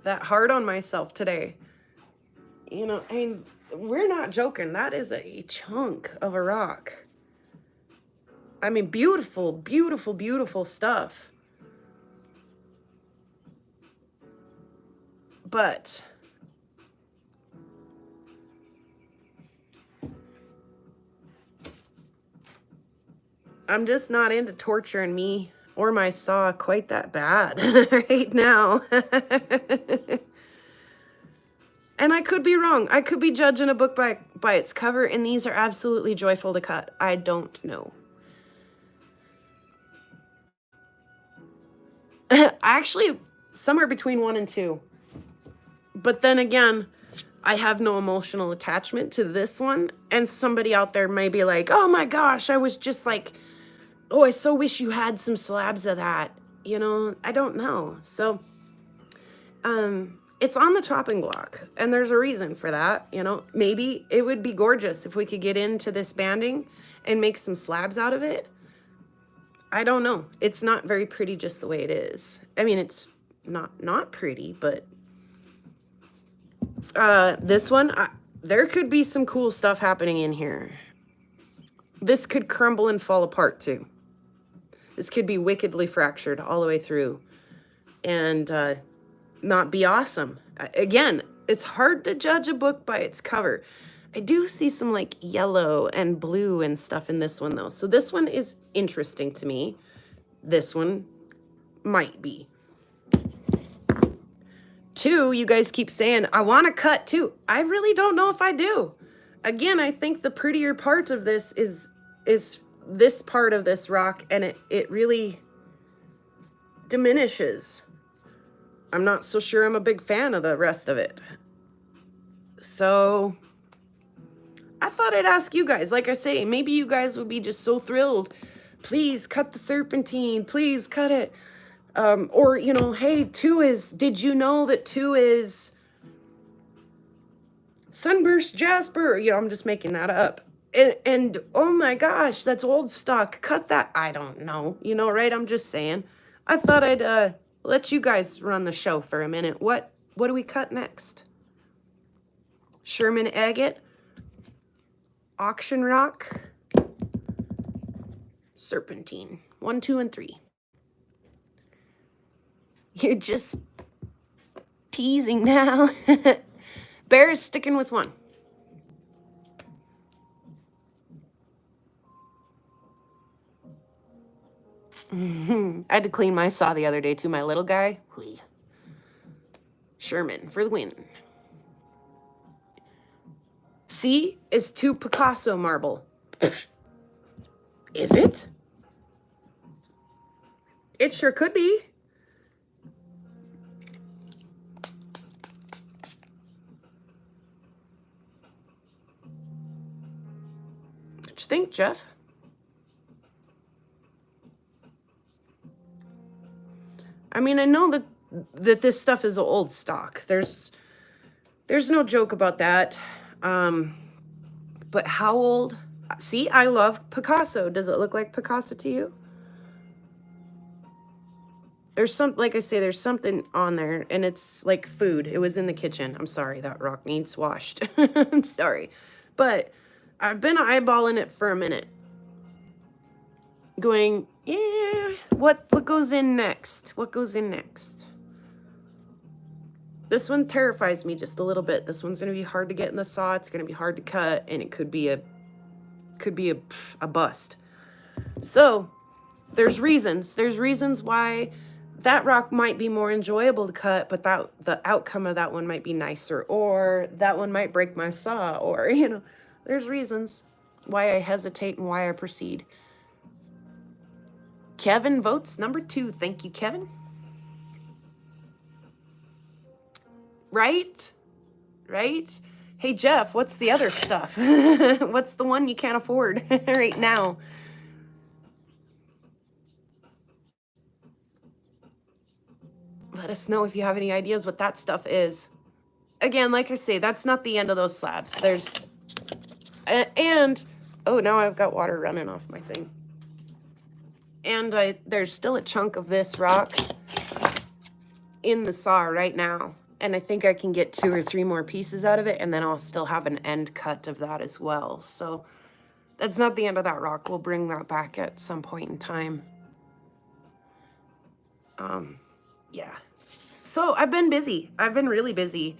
that hard on myself today. You know, I mean, we're not joking. That is a chunk of a rock. I mean, beautiful, beautiful, beautiful stuff. But I'm just not into torturing me or my saw quite that bad right now. And I could be wrong. I could be judging a book by its cover, and these are absolutely joyful to cut. I don't know. Actually, somewhere between 1 and 2. But then again, I have no emotional attachment to this one. And somebody out there may be like, oh my gosh, I was just like, oh, I so wish you had some slabs of that. You know, I don't know. So, it's on the chopping block, and there's a reason for that. You know, maybe it would be gorgeous if we could get into this banding and make some slabs out of it. I don't know. It's not very pretty just the way it is. I mean, it's not pretty, but this one, there could be some cool stuff happening in here. This could crumble and fall apart too. This could be wickedly fractured all the way through and not be awesome. Again, it's hard to judge a book by its cover. I do see some like yellow and blue and stuff in this one though. So this one is interesting to me. This one might be. 2, you guys keep saying, I want to cut 2. I really don't know if I do. Again, I think the prettier part of this is this part of this rock, and it really diminishes. I'm not so sure I'm a big fan of the rest of it. So I thought I'd ask you guys, like I say, maybe you guys would be just so thrilled. Please cut the serpentine, please cut it. Or, you know, hey, 2 is, did you know that 2 is sunburst jasper? You know, I'm just making that up. And oh my gosh, that's old stock. Cut that. I don't know. You know, right? I'm just saying. I thought I'd let you guys run the show for a minute. What do we cut next? Sherman agate, auction rock, serpentine. 1, 2, and 3. You're just teasing now. Bear is sticking with 1. I had to clean my saw the other day too, my little guy. Sherman for the win. C is 2 Picasso marble. Is it? It sure could be. What you think, Jeff? I mean, I know that this stuff is old stock. There's no joke about that. But how old? See, I love Picasso. Does it look like Picasso to you? There's some, like I say, there's something on there, and it's like food. It was in the kitchen. I'm sorry, that rock needs washed. I'm sorry. But I've been eyeballing it for a minute. Going, yeah, what goes in next? What goes in next? This one terrifies me just a little bit. This one's gonna be hard to get in the saw. It's gonna be hard to cut, and it could be a bust. So there's reasons. There's reasons why that rock might be more enjoyable to cut, but the outcome of that one might be nicer, or that one might break my saw, or, you know, there's reasons why I hesitate and why I proceed. Kevin votes number 2. Thank you, Kevin. Right? Right? Hey, Jeff, what's the other stuff? What's the one you can't afford right now? Let us know if you have any ideas what that stuff is. Again, like I say, that's not the end of those slabs. There's, and, oh, now I've got water running off my thing. And there's still a chunk of this rock in the saw right now. And I think I can get 2 or 3 more pieces out of it, and then I'll still have an end cut of that as well. So that's not the end of that rock. We'll bring that back at some point in time. Yeah. So I've been busy. I've been really busy.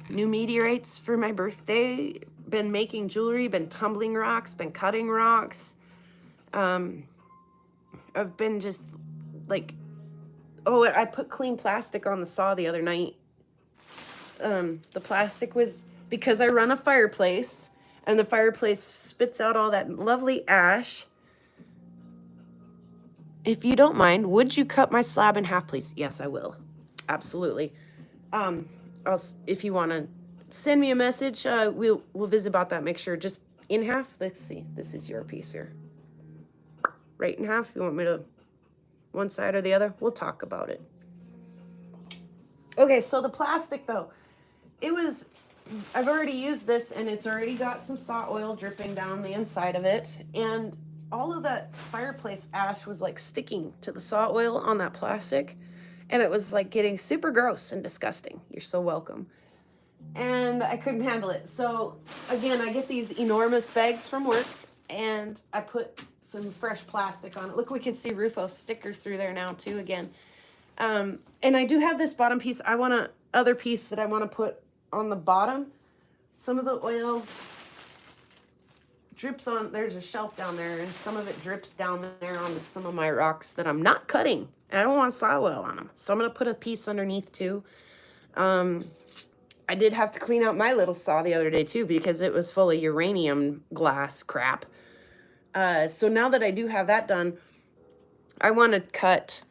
New meteorites for my birthday. Been making jewelry, been tumbling rocks, been cutting rocks. I've been just like, oh, I put clean plastic on the saw the other night. The plastic was, because I run a fireplace, and the fireplace spits out all that lovely ash. If you don't mind, would you cut my slab in half, please? Yes, I will. Absolutely. If you want to send me a message, we'll visit about that. Make sure just in half. Let's see. This is your piece here. Right in half. You want me to one side or the other? We'll talk about it. Okay, so the plastic though, I've already used this, and it's already got some saw oil dripping down the inside of it, and all of that fireplace ash was like sticking to the saw oil on that plastic, and it was like getting super gross and disgusting. You're so welcome. And I couldn't handle it. So again, I get these enormous bags from work, and I put some fresh plastic on it. Look, we can see Rufo's sticker through there now too again. And I do have this bottom piece. I want other piece that I want to put on the bottom. Some of the oil drips on, there's a shelf down there, and some of it drips down there onto some of my rocks that I'm not cutting. And I don't want saw oil on them. So I'm going to put a piece underneath too. I did have to clean out my little saw the other day too, because it was full of uranium glass crap. So now that I do have that done, I want to cut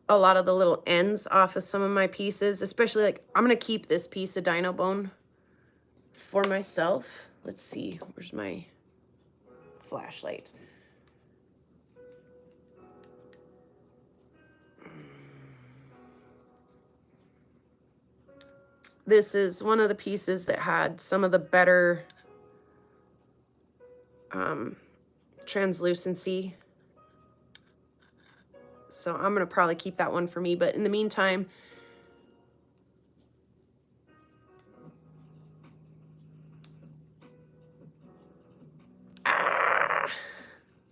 a lot of the little ends off of some of my pieces, especially like, I'm going to keep this piece of dino bone for myself. Let's see, where's my flashlight? This is one of the pieces that had some of the better translucency. So I'm going to probably keep that one for me. But in the meantime,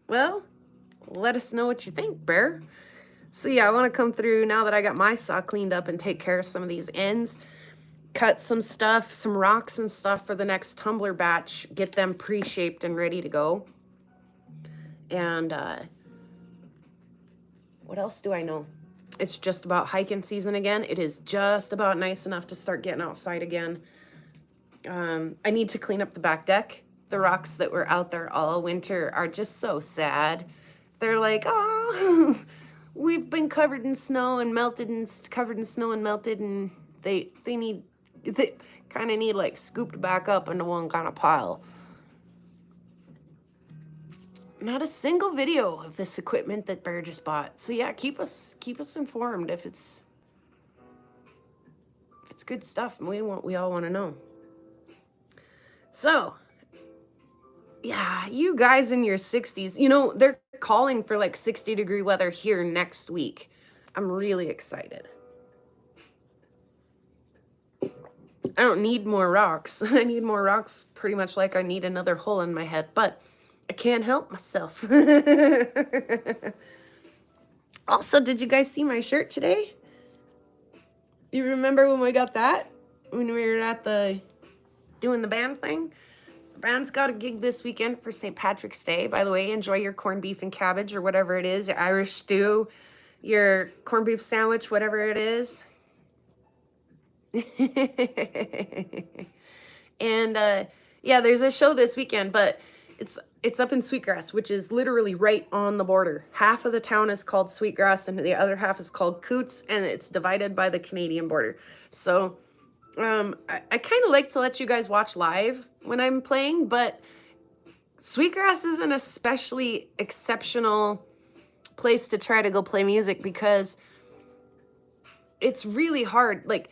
well, let us know what you think, Bear. So yeah, I want to come through now that I got my saw cleaned up and take care of some of these ends. Cut some stuff, some rocks and stuff for the next tumbler batch. Get them pre-shaped and ready to go. And what else do I know? It's just about hiking season again. It is just about nice enough to start getting outside again. I need to clean up the back deck. The rocks that were out there all winter are just so sad. They're like, oh, we've been covered in snow and melted, and covered in snow and melted, and they kind of need like scooped back up into one kind of pile. Not a single video of this equipment that Bear just bought. So yeah, keep us informed if it's good stuff. We all want to know. So yeah, you guys in your 60s, you know, they're calling for like 60-degree weather here next week. I'm really excited. I don't need more rocks. I need more rocks pretty much like I need another hole in my head, but I can't help myself. Also, did you guys see my shirt today? You remember when we got that? When we were at doing the band thing? The band's got a gig this weekend for St. Patrick's Day. By the way, enjoy your corned beef and cabbage or whatever it is, your Irish stew, your corned beef sandwich, whatever it is. And yeah, there's a show this weekend, but it's up in Sweetgrass, which is literally right on the border. Half of the town is called Sweetgrass and the other half is called Coots, and it's divided by the Canadian border. So I kind of like to let you guys watch live when I'm playing, but Sweetgrass is an especially exceptional place to try to go play music because it's really hard. Like,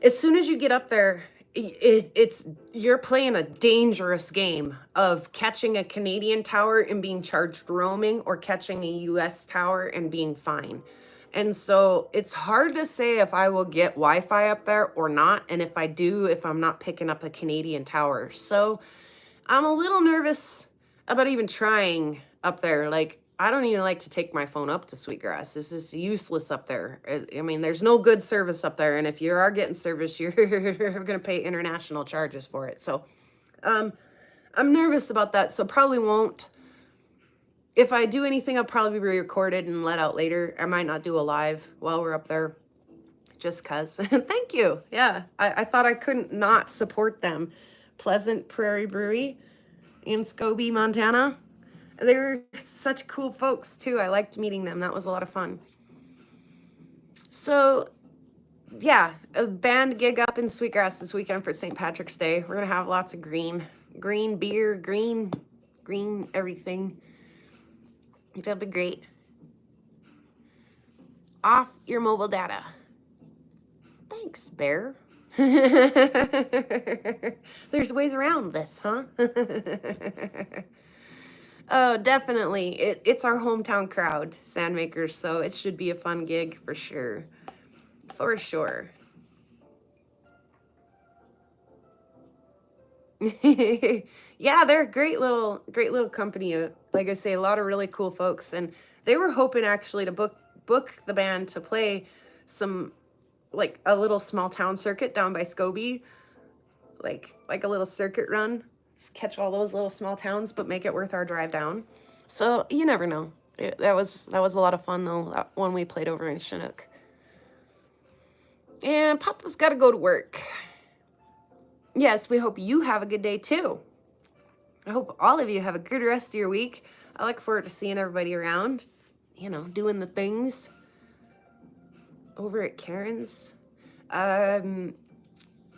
as soon as you get up there, you're playing a dangerous game of catching a Canadian tower and being charged roaming, or catching a US tower and being fine. And so it's hard to say if I will get Wi-Fi up there or not, and if I do, if I'm not picking up a Canadian tower. So I'm a little nervous about even trying up there. Like, I don't even like to take my phone up to Sweetgrass. This is useless up there. I mean, there's no good service up there. And if you are getting service, you're going to pay international charges for it. So I'm nervous about that. So probably won't. If I do anything, I'll probably be recorded and let out later. I might not do a live while we're up there. Just cause. Thank you. Yeah, I thought I couldn't not support them. Pleasant Prairie Brewery in Scobie, Montana. They were such cool folks, too. I liked meeting them. That was a lot of fun. So, yeah, a band gig up in Sweetgrass this weekend for St. Patrick's Day. We're going to have lots of green beer, green everything. It'll be great. Off your mobile data. Thanks, Bear. There's ways around this, huh? Oh, definitely. It's our hometown crowd, Sandmakers, so it should be a fun gig for sure. For sure. Yeah, they're a great little company. Like I say, a lot of really cool folks, and they were hoping actually to book the band to play some, like, a little small town circuit down by Scobie, like a little circuit run. Catch all those little small towns, but make it worth our drive down. So you never know. That was a lot of fun though. That one we played over in Chinook. And Papa's got to go to work. Yes, we hope you have a good day too. I hope all of you have a good rest of your week. I look forward to seeing everybody around, you know, doing the things over at Karen's.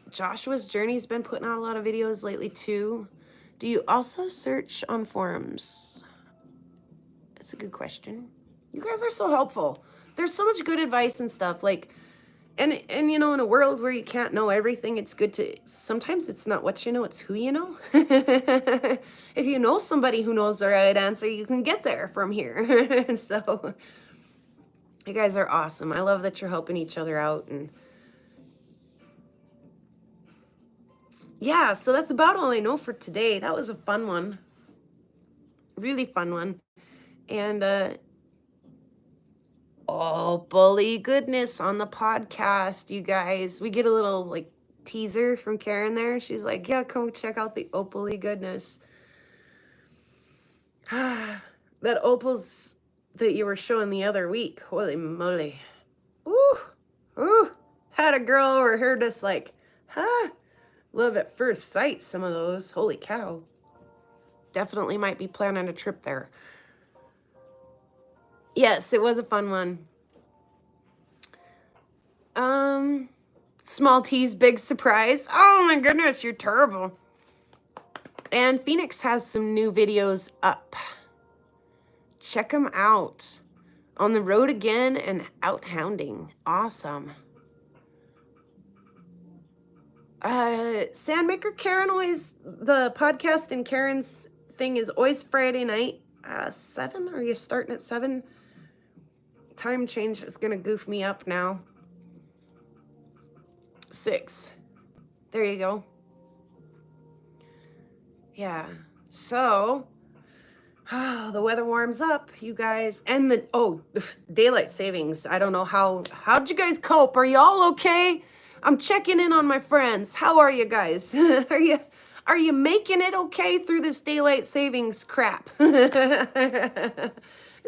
Joshua's Journey's been putting out a lot of videos lately too. Do you also search on forums? That's a good question. You guys are so helpful. There's so much good advice and stuff. Like, and you know, in a world where you can't know everything, it's good to, sometimes it's not what you know, it's who you know. If you know somebody who knows the right answer, you can get there from here. So you guys are awesome. I love that you're helping each other out. And yeah, so that's about all I know for today. That was a fun one. Really fun one. And oh, bully goodness on the podcast, you guys. We get a little like teaser from Karen there. She's like, yeah, come check out the opally goodness. That opals that you were showing the other week. Holy moly. Ooh. Had a girl over here just like, love at first sight, some of those. Holy cow. Definitely might be planning a trip there. Yes, it was a fun one. Small T's big surprise. Oh my goodness, you're terrible. And Phoenix has some new videos up. Check them out. On the road again and out hounding. Awesome. Sandmaker Karen always, the podcast and Karen's thing is always Friday night 7? Are you starting at 7? Time change is gonna goof me up now. 6. There you go. Yeah. So, the weather warms up, you guys. And daylight savings. I don't know how'd you guys cope? Are you all okay? I'm checking in on my friends. How are you guys? Are you making it okay through this daylight savings crap?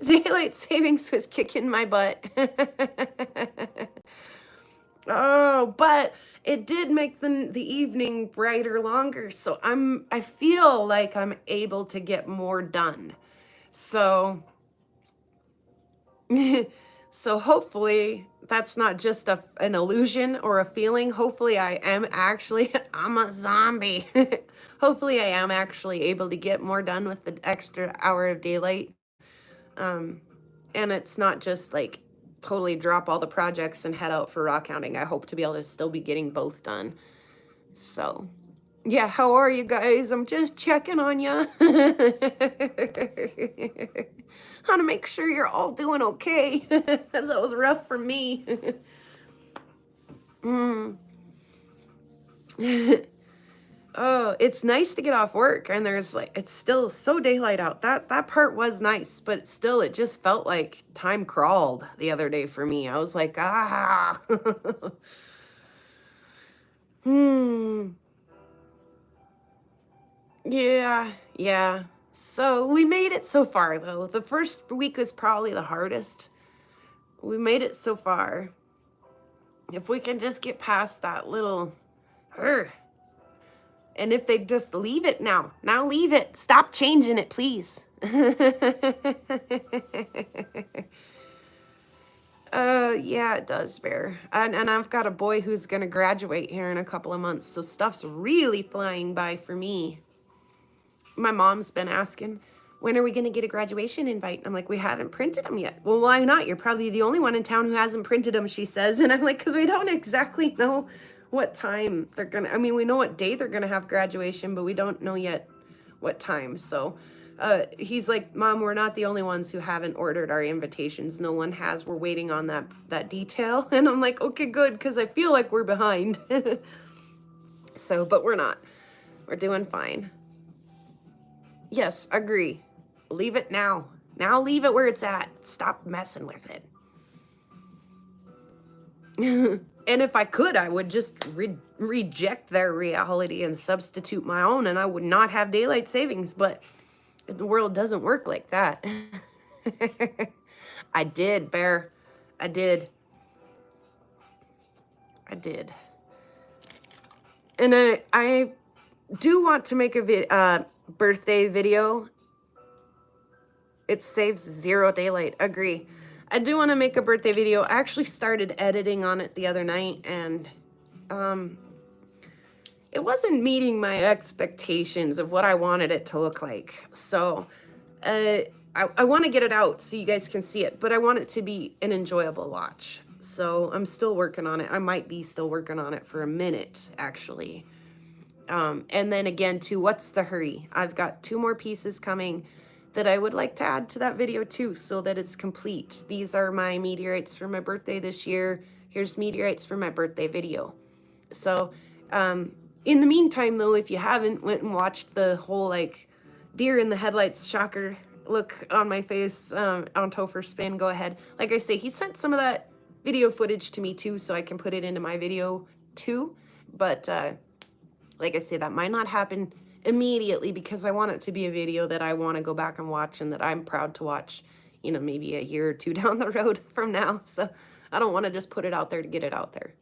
Daylight savings was kicking my butt. Oh, but it did make the evening brighter longer, so I feel like I'm able to get more done. So so hopefully that's not just an illusion or a feeling. Hopefully I am actually I'm a zombie. Hopefully I am actually able to get more done with the extra hour of daylight. And it's not just like totally drop all the projects and head out for rock hounding. I hope to be able to still be getting both done. So, yeah, how are you guys? I'm just checking on you. How to make sure you're all doing okay, because that was rough for me. Oh, it's nice to get off work, and there's like, it's still so daylight out. That part was nice, but still it just felt like time crawled the other day for me. I was like, ah. Yeah. So we made it so far though. The first week was probably the hardest. We made it so far. If we can just get past that little and if they just leave it now leave it. Stop changing it, please. Yeah, it does, Bear. And I've got a boy who's gonna graduate here in a couple of months, so stuff's really flying by for me. My mom's been asking, when are we gonna get a graduation invite? I'm like, we haven't printed them yet. Well, why not? You're probably the only one in town who hasn't printed them, she says. And I'm like, because we don't exactly know what time they're gonna, I mean, we know what day they're gonna have graduation, but we don't know yet what time. So he's like, Mom, we're not the only ones who haven't ordered our invitations. No one has. We're waiting on that detail. And I'm like, okay, good, because I feel like we're behind. So, but we're not. We're doing fine. Yes, agree. Leave it now. Now leave it where it's at. Stop messing with it. And if I could, I would just reject their reality and substitute my own, and I would not have daylight savings, but the world doesn't work like that. I did, Bear. I did. And I do want to make a birthday video. It saves 0 daylight. Agree. I do want to make a birthday video. I actually started editing on it the other night, and it wasn't meeting my expectations of what I wanted it to look like. So I want to get it out so you guys can see it, but I want it to be an enjoyable watch. So I'm still working on it. I might be still working on it for a minute, actually. And then again, too, what's the hurry? I've got 2 more pieces coming that I would like to add to that video too, so that it's complete. These are my meteorites for my birthday this year. Here's meteorites for my birthday video. So in the meantime though, if you haven't went and watched the whole like deer in the headlights shocker look on my face on Topher's spin, go ahead. Like I say, he sent some of that video footage to me too, so I can put it into my video too. But like I say, that might not happen immediately because I want it to be a video that I want to go back and watch and that I'm proud to watch, you know, maybe a year or 2 down the road from now. So I don't want to just put it out there to get it out there.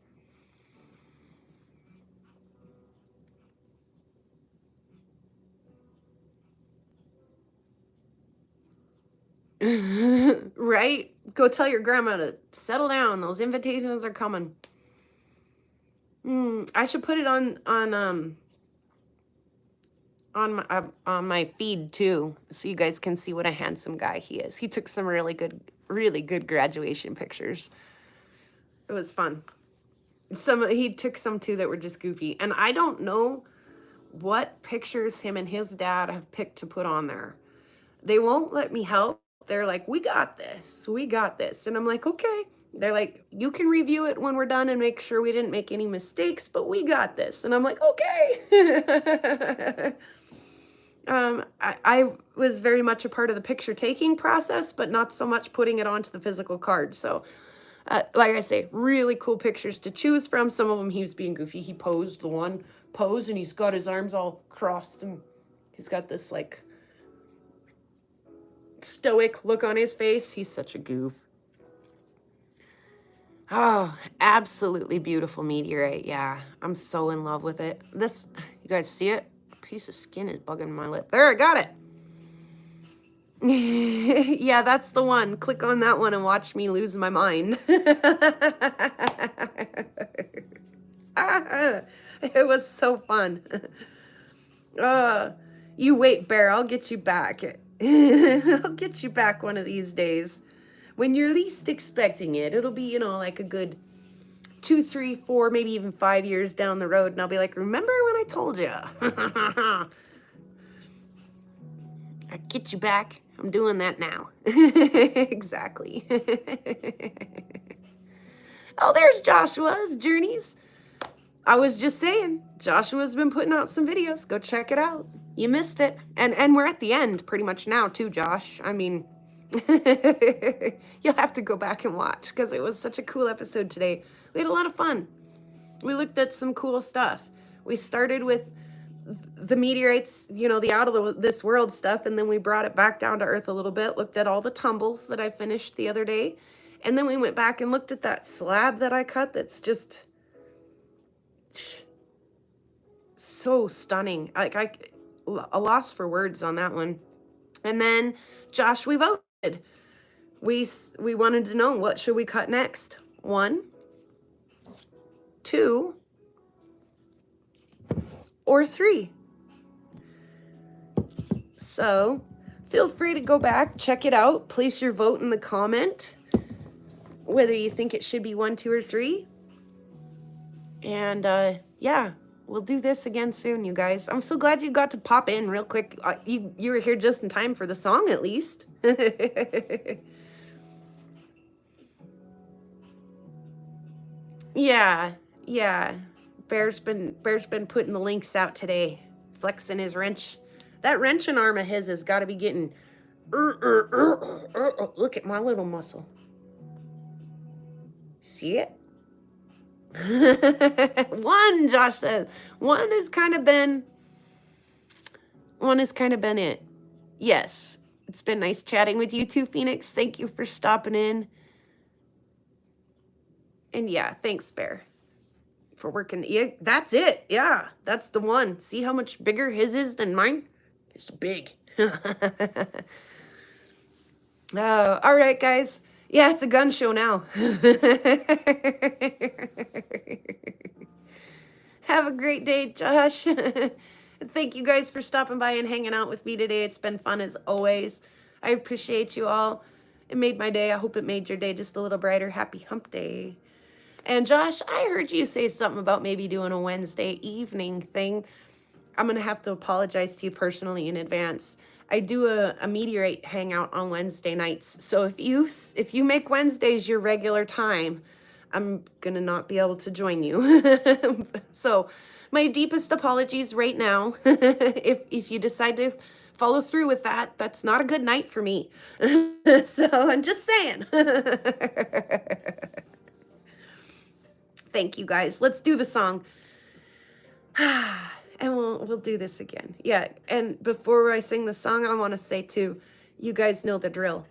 Right? Go tell your grandma to settle down. Those invitations are coming. I should put it on my feed too, so you guys can see what a handsome guy he is. He took some really good graduation pictures. It was fun. He took some too that were just goofy, and I don't know what pictures him and his dad have picked to put on there. they won't let me help. They're like, we got this. We got this. And I'm like, okay. They're like, you can review it when we're done and make sure we didn't make any mistakes, but we got this. And I'm like, okay. I was very much a part of the picture taking process, but not so much putting it onto the physical card. So, like I say, really cool pictures to choose from. Some of them he was being goofy. He posed the one pose and he's got his arms all crossed and he's got this like stoic look on his face. He's such a goof. Oh, absolutely beautiful meteorite. Yeah, I'm so in love with it. This, you guys see it? A piece of skin is bugging my lip. There, I got it. Yeah, that's the one. Click on that one and watch me lose my mind. It was so fun. You wait, Bear. I'll get you back. I'll get you back one of these days. When you're least expecting it, it'll be, you know, like a good 2, 3, 4, maybe even 5 years down the road. And I'll be like, remember when I told you? I'll get you back. I'm doing that now. Exactly. Oh, there's Joshua's Journeys. I was just saying, Joshua's been putting out some videos. Go check it out. You missed it. And we're at the end pretty much now too, Josh. I mean, you'll have to go back and watch because it was such a cool episode today. We had a lot of fun. We looked at some cool stuff. We started with the meteorites, you know, the out of this world stuff, and then we brought it back down to earth a little bit, looked at all the tumbles that I finished the other day, and then we went back and looked at that slab that I cut that's just so stunning. Like, a loss for words on that one. And then, Josh, we voted. We wanted to know, what should we cut next? 1, 2, or 3. So feel free to go back, check it out, place your vote in the comment, whether you think it should be 1, 2, or 3. And yeah, we'll do this again soon, you guys. I'm so glad you got to pop in real quick. You were here just in time for the song, at least. Yeah. Bear's been putting the links out today, flexing his wrench. That wrenching arm of his has got to be getting. Look at my little muscle. See it? 1, Josh says. 1 has kind of been it. Yes, it's been nice chatting with you too, Phoenix. Thank you for stopping in. And yeah, thanks, Bear, for working. Yeah, that's it. Yeah, that's the one. See how much bigger his is than mine? It's big. Oh, all right, guys. Yeah, it's a gun show now. Have a great day, Josh. Thank you guys for stopping by and hanging out with me today. It's been fun as always. I appreciate you all. It made my day. I hope it made your day just a little brighter. Happy hump day. And Josh, I heard you say something about maybe doing a Wednesday evening thing. I'm going to have to apologize to you personally in advance. I do a meteorite hangout on Wednesday nights. So if you make Wednesdays your regular time, I'm going to not be able to join you. So my deepest apologies right now. If you decide to follow through with that, that's not a good night for me. So I'm just saying. Thank you, guys. Let's do the song. And we'll do this again. Yeah, and before I sing the song, I want to say too, you guys know the drill.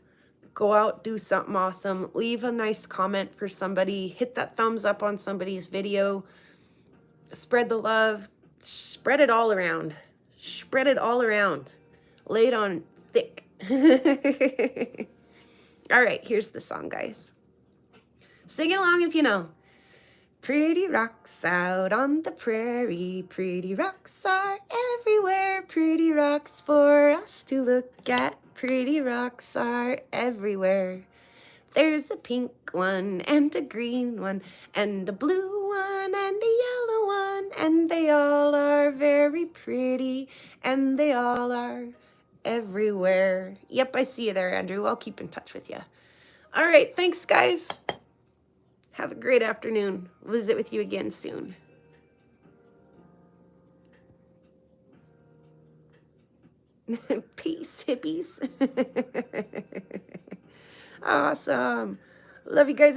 Go out, do something awesome. Leave a nice comment for somebody. Hit that thumbs up on somebody's video. Spread the love. Spread it all around. Spread it all around. Lay it on thick. All right, here's the song, guys. Sing along if you know. Pretty rocks out on the prairie, pretty rocks are everywhere, pretty rocks for us to look at, pretty rocks are everywhere. There's a pink one and a green one and a blue one and a yellow one, and they all are very pretty, and they all are everywhere. Yep, I see you there, Andrew. I'll keep in touch with you. All right, thanks, guys. Have a great afternoon. We'll visit with you again soon. Peace, hippies. Awesome. Love you guys.